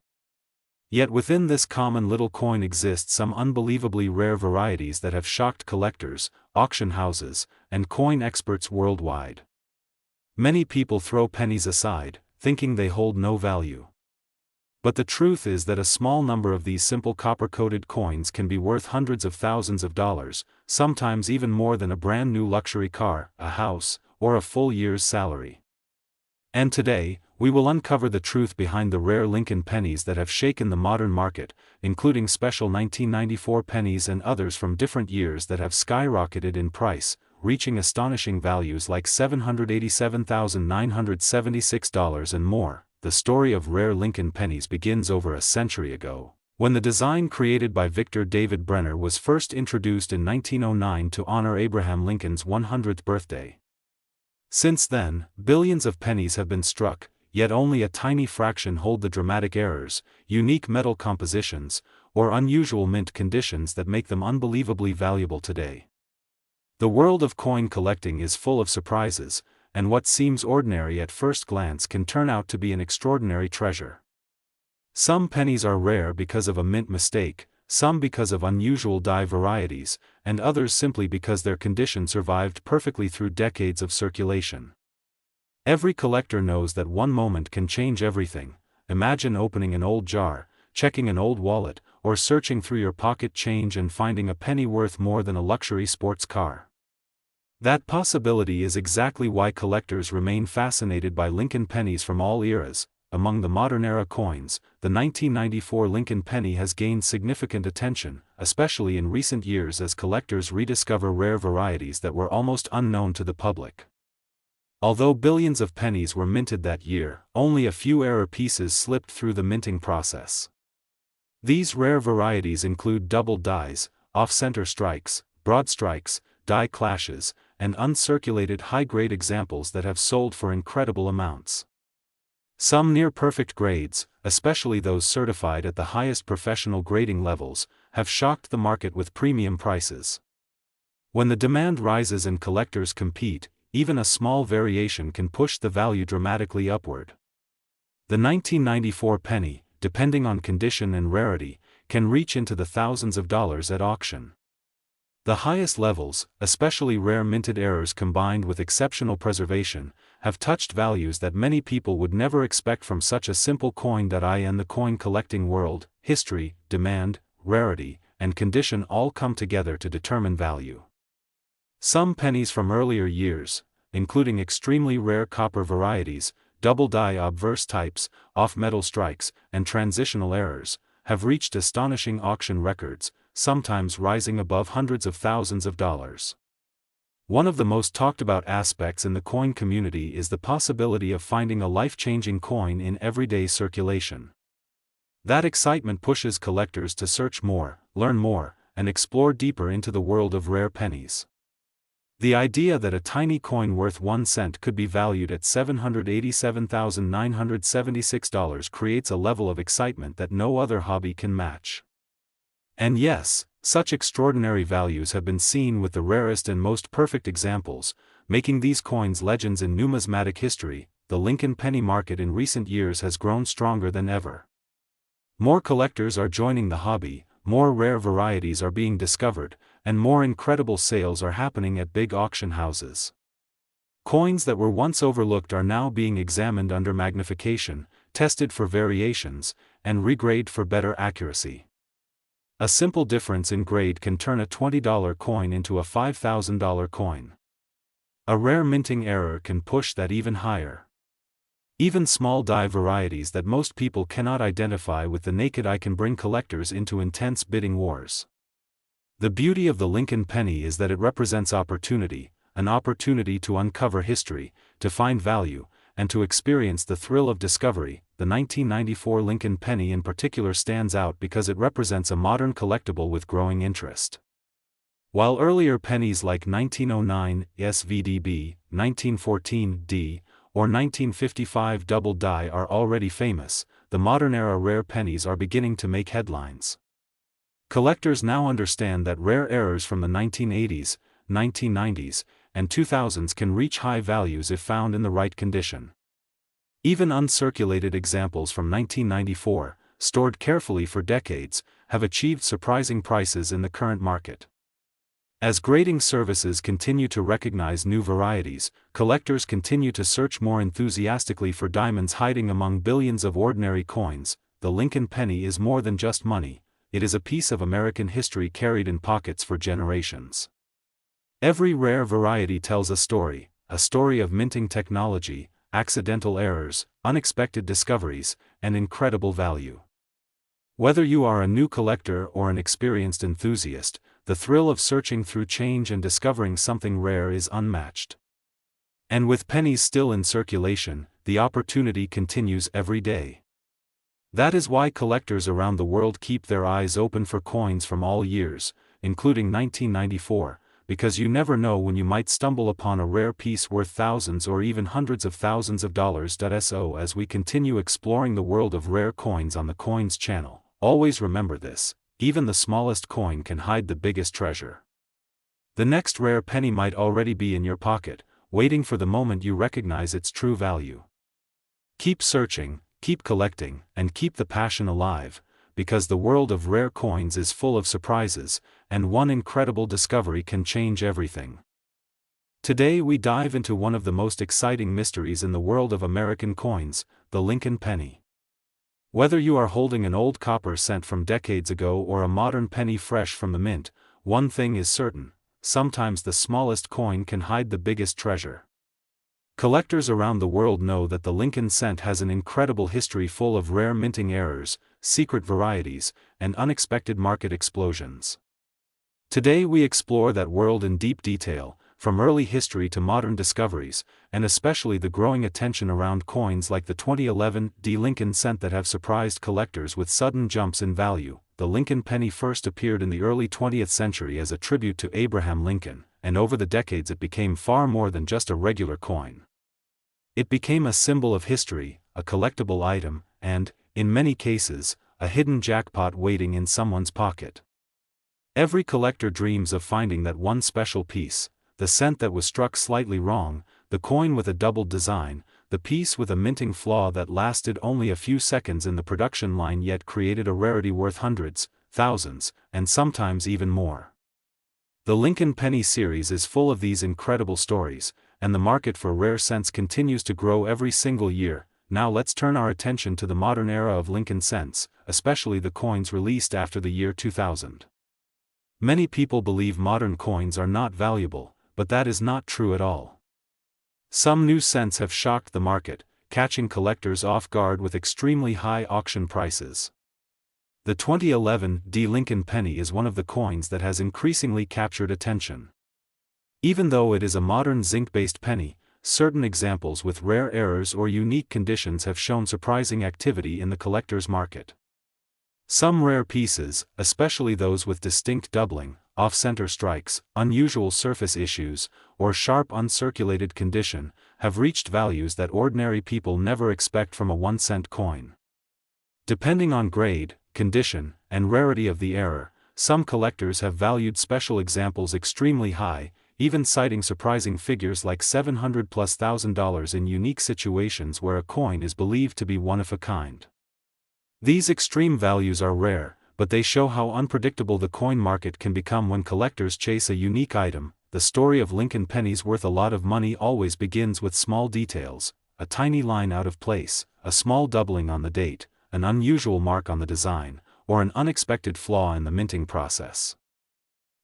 Yet within this common little coin exist some unbelievably rare varieties that have shocked collectors, auction houses, and coin experts worldwide. Many people throw pennies aside, thinking they hold no value. But the truth is that a small number of these simple copper-coated coins can be worth hundreds of thousands of dollars, sometimes even more than a brand new luxury car, a house, or a full year's salary. And today, we will uncover the truth behind the rare Lincoln pennies that have shaken the modern market, including special 1994 pennies and others from different years that have skyrocketed in price, reaching astonishing values like $787,976 and more. The story of rare Lincoln pennies begins over a century ago, when the design created by Victor David Brenner was first introduced in 1909 to honor Abraham Lincoln's 100th birthday. Since then, billions of pennies have been struck, yet only a tiny fraction hold the dramatic errors, unique metal compositions, or unusual mint conditions that make them unbelievably valuable today. The world of coin collecting is full of surprises, and what seems ordinary at first glance can turn out to be an extraordinary treasure. Some pennies are rare because of a mint mistake, some because of unusual die varieties, and others simply because their condition survived perfectly through decades of circulation. Every collector knows that one moment can change everything. Imagine opening an old jar, checking an old wallet, or searching through your pocket change and finding a penny worth more than a luxury sports car. That possibility is exactly why collectors remain fascinated by Lincoln pennies from all eras. Among the modern-era coins, the 1994 Lincoln penny has gained significant attention, especially in recent years as collectors rediscover rare varieties that were almost unknown to the public. Although billions of pennies were minted that year, only a few error pieces slipped through the minting process. These rare varieties include double dies, off-center strikes, broad strikes, die clashes, and uncirculated high-grade examples that have sold for incredible amounts. Some near-perfect grades, especially those certified at the highest professional grading levels, have shocked the market with premium prices. When the demand rises and collectors compete, even a small variation can push the value dramatically upward. The 1994 penny, depending on condition and rarity, can reach into the thousands of dollars at auction. The highest levels, especially rare minted errors combined with exceptional preservation, have touched values that many people would never expect from such a simple coin. In the coin collecting world, history, demand, rarity, and condition all come together to determine value. Some pennies from earlier years, including extremely rare copper varieties, double die obverse types, off-metal strikes, and transitional errors, have reached astonishing auction records, sometimes rising above hundreds of thousands of dollars. One of the most talked about aspects in the coin community is the possibility of finding a life-changing coin in everyday circulation. That excitement pushes collectors to search more, learn more, and explore deeper into the world of rare pennies. The idea that a tiny coin worth 1 cent could be valued at $787,976 creates a level of excitement that no other hobby can match. And yes, such extraordinary values have been seen with the rarest and most perfect examples, making these coins legends in numismatic history. The Lincoln penny market in recent years has grown stronger than ever. More collectors are joining the hobby, more rare varieties are being discovered, and more incredible sales are happening at big auction houses. Coins that were once overlooked are now being examined under magnification, tested for variations, and regraded for better accuracy. A simple difference in grade can turn a $20 coin into a $5,000 coin. A rare minting error can push that even higher. Even small die varieties that most people cannot identify with the naked eye can bring collectors into intense bidding wars. The beauty of the Lincoln penny is that it represents opportunity, an opportunity to uncover history, to find value, and to experience the thrill of discovery. The 1994 Lincoln penny in particular stands out because it represents a modern collectible with growing interest. While earlier pennies like 1909 SVDB, 1914 D, or 1955 double die are already famous, the modern-era rare pennies are beginning to make headlines. Collectors now understand that rare errors from the 1980s, 1990s, and 2000s can reach high values if found in the right condition. Even uncirculated examples from 1994, stored carefully for decades, have achieved surprising prices in the current market. As grading services continue to recognize new varieties, collectors continue to search more enthusiastically for diamonds hiding among billions of ordinary coins. The Lincoln penny is more than just money, it is a piece of American history carried in pockets for generations. Every rare variety tells a story of minting technology, accidental errors, unexpected discoveries, and incredible value. Whether you are a new collector or an experienced enthusiast, the thrill of searching through change and discovering something rare is unmatched. And with pennies still in circulation, the opportunity continues every day. That is why collectors around the world keep their eyes open for coins from all years, including 1994, because you never know when you might stumble upon a rare piece worth thousands or even hundreds of thousands of dollars. So as we continue exploring the world of rare coins on the Coins channel, always remember this: even the smallest coin can hide the biggest treasure. The next rare penny might already be in your pocket, waiting for the moment you recognize its true value. Keep searching, keep collecting, and keep the passion alive, because the world of rare coins is full of surprises, and one incredible discovery can change everything. Today we dive into one of the most exciting mysteries in the world of American coins, the Lincoln penny. Whether you are holding an old copper cent from decades ago or a modern penny fresh from the mint, one thing is certain: sometimes the smallest coin can hide the biggest treasure. Collectors around the world know that the Lincoln cent has an incredible history full of rare minting errors, secret varieties, and unexpected market explosions. Today we explore that world in deep detail, from early history to modern discoveries, and especially the growing attention around coins like the 2011 Lincoln cent that have surprised collectors with sudden jumps in value. The Lincoln penny first appeared in the early 20th century as a tribute to Abraham Lincoln, and over the decades it became far more than just a regular coin. It became a symbol of history, a collectible item, and, in many cases, a hidden jackpot waiting in someone's pocket. Every collector dreams of finding that one special piece: the cent that was struck slightly wrong, the coin with a doubled design, the piece with a minting flaw that lasted only a few seconds in the production line yet created a rarity worth hundreds, thousands, and sometimes even more. The Lincoln penny series is full of these incredible stories, and the market for rare cents continues to grow every single year. Now let's turn our attention to the modern era of Lincoln cents, especially the coins released after the year 2000. Many people believe modern coins are not valuable, but that is not true at all. Some new cents have shocked the market, catching collectors off guard with extremely high auction prices. The 2011 Lincoln penny is one of the coins that has increasingly captured attention. Even though it is a modern zinc-based penny, certain examples with rare errors or unique conditions have shown surprising activity in the collector's market. Some rare pieces, especially those with distinct doubling, off-center strikes, unusual surface issues, or sharp uncirculated condition, have reached values that ordinary people never expect from a 1-cent coin. Depending on grade, condition, and rarity of the error, some collectors have valued special examples extremely high, even citing surprising figures like $700,000+ in unique situations where a coin is believed to be one of a kind. These extreme values are rare, but they show how unpredictable the coin market can become when collectors chase a unique item. The story of Lincoln pennies worth a lot of money always begins with small details: a tiny line out of place, a small doubling on the date, an unusual mark on the design, or an unexpected flaw in the minting process.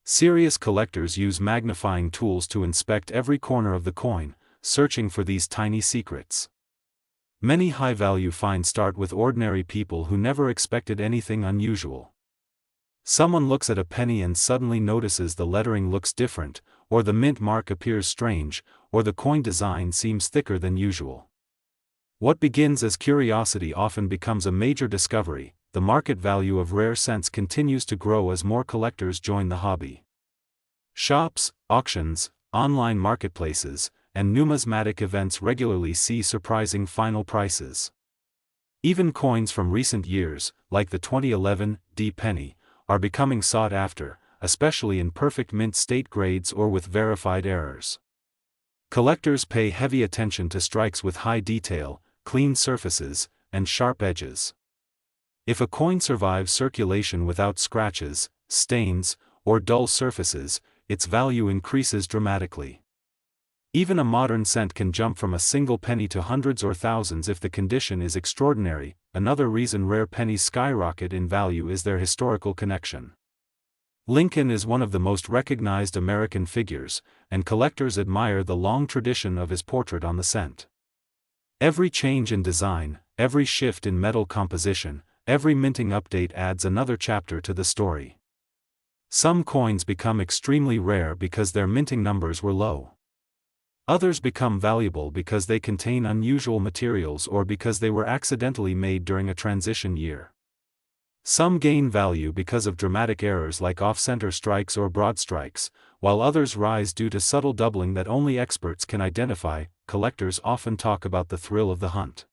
Serious collectors use magnifying tools to inspect every corner of the coin, searching for these tiny secrets. Many high-value finds start with ordinary people who never expected anything unusual. Someone looks at a penny and suddenly notices the lettering looks different, or the mint mark appears strange, or the coin design seems thicker than usual. What begins as curiosity often becomes a major discovery. The market value of rare cents continues to grow as more collectors join the hobby. Shops, auctions, online marketplaces, and numismatic events regularly see surprising final prices. Even coins from recent years, like the 2011 penny, are becoming sought after, especially in perfect mint state grades or with verified errors. Collectors pay heavy attention to strikes with high detail, clean surfaces, and sharp edges. If a coin survives circulation without scratches, stains, or dull surfaces, its value increases dramatically. Even a modern cent can jump from a single penny to hundreds or thousands if the condition is extraordinary. Another reason rare pennies skyrocket in value is their historical connection. Lincoln is one of the most recognized American figures, and collectors admire the long tradition of his portrait on the cent. Every change in design, every shift in metal composition, every minting update adds another chapter to the story. Some coins become extremely rare because their minting numbers were low. Others become valuable because they contain unusual materials or because they were accidentally made during a transition year. Some gain value because of dramatic errors like off-center strikes or broad strikes, while others rise due to subtle doubling that only experts can identify. Collectors often talk about the thrill of the hunt.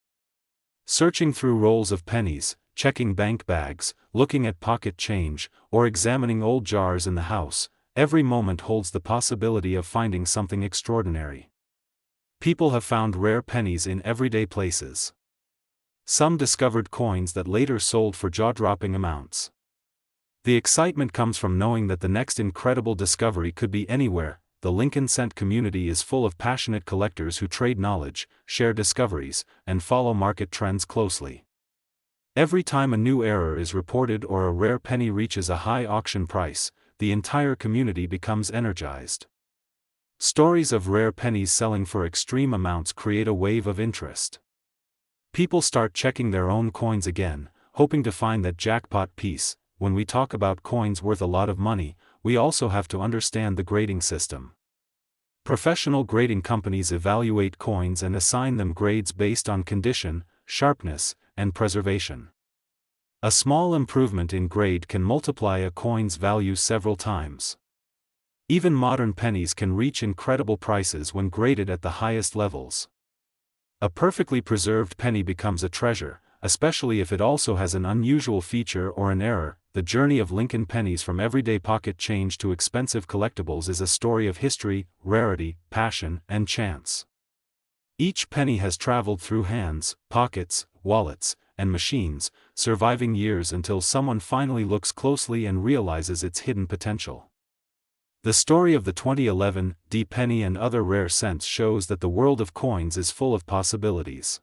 Searching through rolls of pennies, checking bank bags, looking at pocket change, or examining old jars in the house, every moment holds the possibility of finding something extraordinary. People have found rare pennies in everyday places. Some discovered coins that later sold for jaw-dropping amounts. The excitement comes from knowing that the next incredible discovery could be anywhere. The Lincoln Cent community is full of passionate collectors who trade knowledge, share discoveries, and follow market trends closely. Every time a new error is reported or a rare penny reaches a high auction price, the entire community becomes energized. Stories of rare pennies selling for extreme amounts create a wave of interest. People start checking their own coins again, hoping to find that jackpot piece. When we talk about coins worth a lot of money, we also have to understand the grading system. Professional grading companies evaluate coins and assign them grades based on condition, sharpness, and preservation. A small improvement in grade can multiply a coin's value several times. Even modern pennies can reach incredible prices when graded at the highest levels. A perfectly preserved penny becomes a treasure, especially if it also has an unusual feature or an error. The journey of Lincoln pennies from everyday pocket change to expensive collectibles is a story of history, rarity, passion, and chance. Each penny has traveled through hands, pockets, wallets, and machines, surviving years until someone finally looks closely and realizes its hidden potential. The story of the 2011 D penny and other rare cents shows that the world of coins is full of possibilities.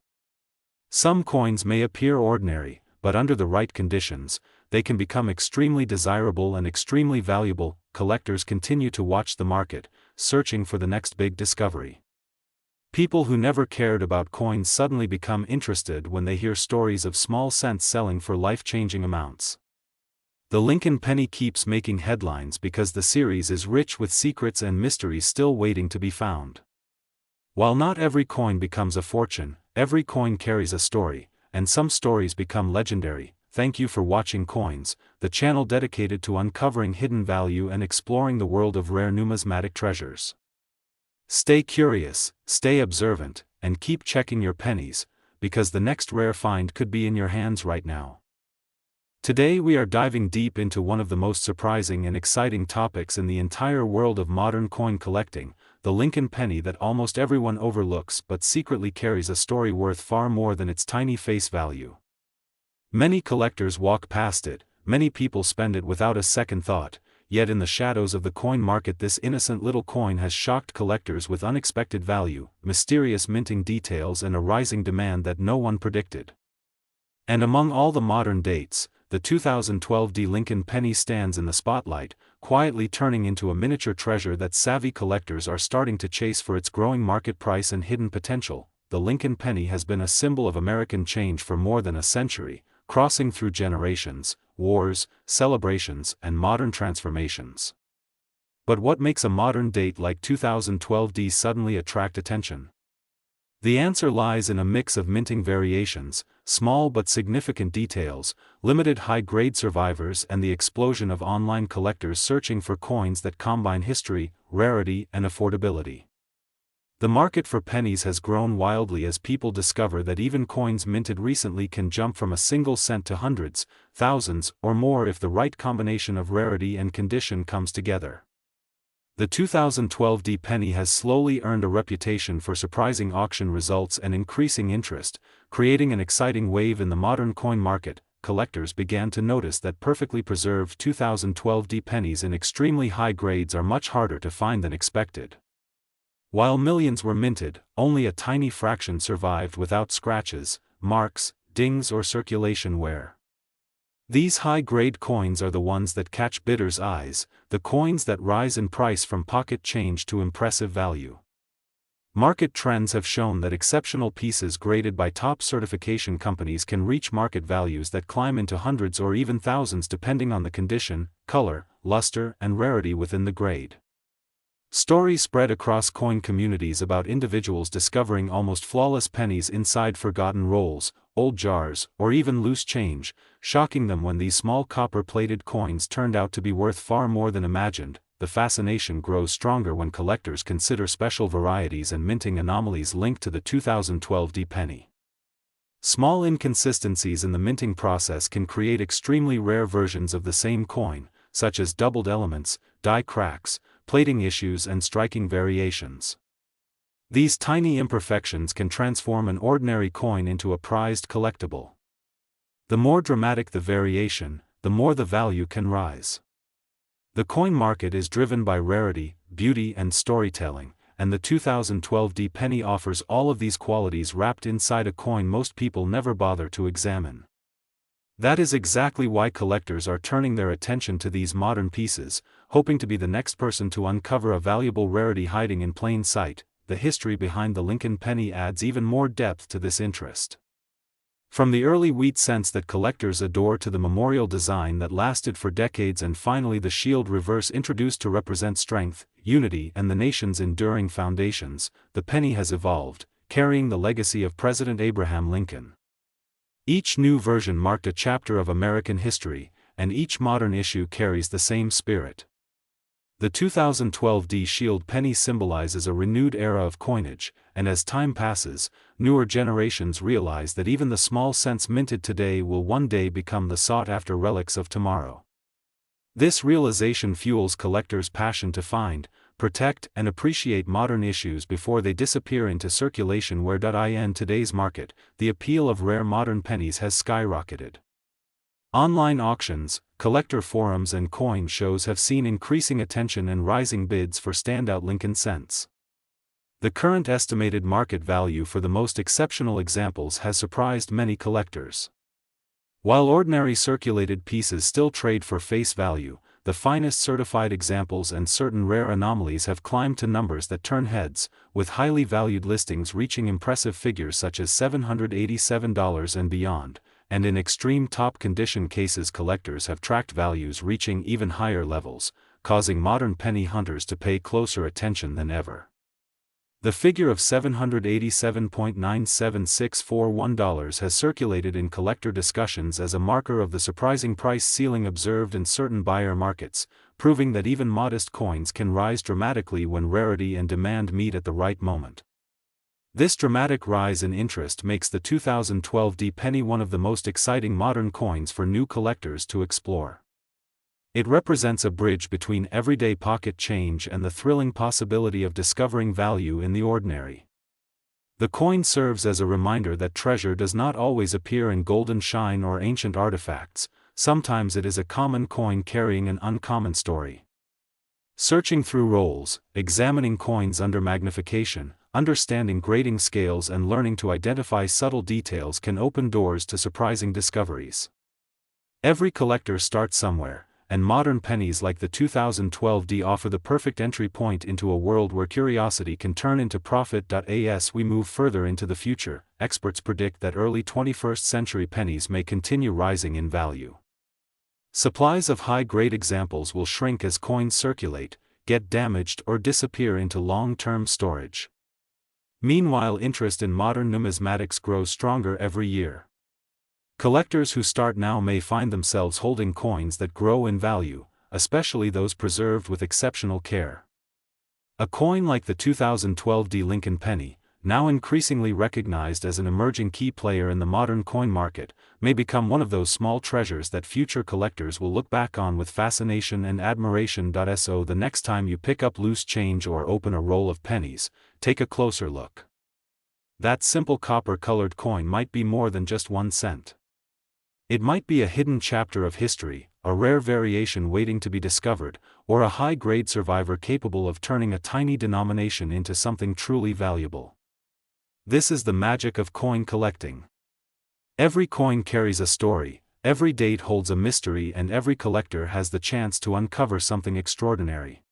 Some coins may appear ordinary, but under the right conditions, they can become extremely desirable and extremely valuable. Collectors continue to watch the market, searching for the next big discovery. People who never cared about coins suddenly become interested when they hear stories of small cents selling for life-changing amounts. The Lincoln penny keeps making headlines because the series is rich with secrets and mysteries still waiting to be found. While not every coin becomes a fortune, every coin carries a story, and some stories become legendary. Thank you for watching Coins, the channel dedicated to uncovering hidden value and exploring the world of rare numismatic treasures. Stay curious, stay observant, and keep checking your pennies, because the next rare find could be in your hands right now. Today we are diving deep into one of the most surprising and exciting topics in the entire world of modern coin collecting, the Lincoln penny that almost everyone overlooks but secretly carries a story worth far more than its tiny face value. Many collectors walk past it, many people spend it without a second thought, yet in the shadows of the coin market this innocent little coin has shocked collectors with unexpected value, mysterious minting details and a rising demand that no one predicted. And among all the modern dates, the 2012 D Lincoln penny stands in the spotlight, quietly turning into a miniature treasure that savvy collectors are starting to chase for its growing market price and hidden potential. The Lincoln penny has been a symbol of American change for more than a century, crossing through generations, wars, celebrations, and modern transformations. But what makes a modern date like 2012 D suddenly attract attention? The answer lies in a mix of minting variations, small but significant details, limited high-grade survivors and the explosion of online collectors searching for coins that combine history, rarity and affordability. The market for pennies has grown wildly as people discover that even coins minted recently can jump from a single cent to hundreds, thousands, or more if the right combination of rarity and condition comes together. The 2012 D penny has slowly earned a reputation for surprising auction results and increasing interest, creating an exciting wave in the modern coin market. Collectors began to notice that perfectly preserved 2012 D pennies in extremely high grades are much harder to find than expected. While millions were minted, only a tiny fraction survived without scratches, marks, dings or circulation wear. These high-grade coins are the ones that catch bidders' eyes, the coins that rise in price from pocket change to impressive value. Market trends have shown that exceptional pieces graded by top certification companies can reach market values that climb into hundreds or even thousands depending on the condition, color, luster, and rarity within the grade. Stories spread across coin communities about individuals discovering almost flawless pennies inside forgotten rolls, old jars, or even loose change, shocking them when these small copper-plated coins turned out to be worth far more than imagined. The fascination grows stronger when collectors consider special varieties and minting anomalies linked to the 2012 D penny. Small inconsistencies in the minting process can create extremely rare versions of the same coin, such as doubled elements, die cracks, plating issues and striking variations. These tiny imperfections can transform an ordinary coin into a prized collectible. The more dramatic the variation, the more the value can rise. The coin market is driven by rarity, beauty, and storytelling, and the 2012 D penny offers all of these qualities wrapped inside a coin most people never bother to examine. That is exactly why collectors are turning their attention to these modern pieces, hoping to be the next person to uncover a valuable rarity hiding in plain sight. The history behind the Lincoln penny adds even more depth to this interest. From the early wheat cents that collectors adore to the memorial design that lasted for decades and finally the shield reverse introduced to represent strength, unity, and the nation's enduring foundations, the penny has evolved, carrying the legacy of President Abraham Lincoln. Each new version marked a chapter of American history, and each modern issue carries the same spirit. The 2012 D Shield penny symbolizes a renewed era of coinage, and as time passes, newer generations realize that even the small cents minted today will one day become the sought-after relics of tomorrow. This realization fuels collectors' passion to find, protect, and appreciate modern issues before they disappear into circulation. In today's market, the appeal of rare modern pennies has skyrocketed. Online auctions, collector forums, and coin shows have seen increasing attention and rising bids for standout Lincoln cents. The current estimated market value for the most exceptional examples has surprised many collectors. While ordinary circulated pieces still trade for face value, the finest certified examples and certain rare anomalies have climbed to numbers that turn heads, with highly valued listings reaching impressive figures such as $787 and beyond, and in extreme top condition cases collectors have tracked values reaching even higher levels, causing modern penny hunters to pay closer attention than ever. The figure of $787.97641 has circulated in collector discussions as a marker of the surprising price ceiling observed in certain buyer markets, proving that even modest coins can rise dramatically when rarity and demand meet at the right moment. This dramatic rise in interest makes the 2012 D penny one of the most exciting modern coins for new collectors to explore. It represents a bridge between everyday pocket change and the thrilling possibility of discovering value in the ordinary. The coin serves as a reminder that treasure does not always appear in golden shine or ancient artifacts. Sometimes it is a common coin carrying an uncommon story. Searching through rolls, examining coins under magnification, understanding grading scales, and learning to identify subtle details can open doors to surprising discoveries. Every collector starts somewhere, and modern pennies like the 2012 D offer the perfect entry point into a world where curiosity can turn into profit. As we move further into the future, experts predict that early 21st century pennies may continue rising in value. Supplies of high-grade examples will shrink as coins circulate, get damaged, or disappear into long-term storage. Meanwhile, interest in modern numismatics grows stronger every year. Collectors who start now may find themselves holding coins that grow in value, especially those preserved with exceptional care. A coin like the 2012 D Lincoln penny, now increasingly recognized as an emerging key player in the modern coin market, may become one of those small treasures that future collectors will look back on with fascination and admiration. So the next time you pick up loose change or open a roll of pennies, take a closer look. That simple copper-colored coin might be more than just 1 cent. It might be a hidden chapter of history, a rare variation waiting to be discovered, or a high-grade survivor capable of turning a tiny denomination into something truly valuable. This is the magic of coin collecting. Every coin carries a story, every date holds a mystery, and every collector has the chance to uncover something extraordinary.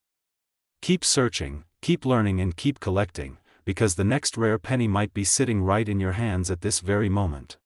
Keep searching, keep learning, and keep collecting, because the next rare penny might be sitting right in your hands at this very moment.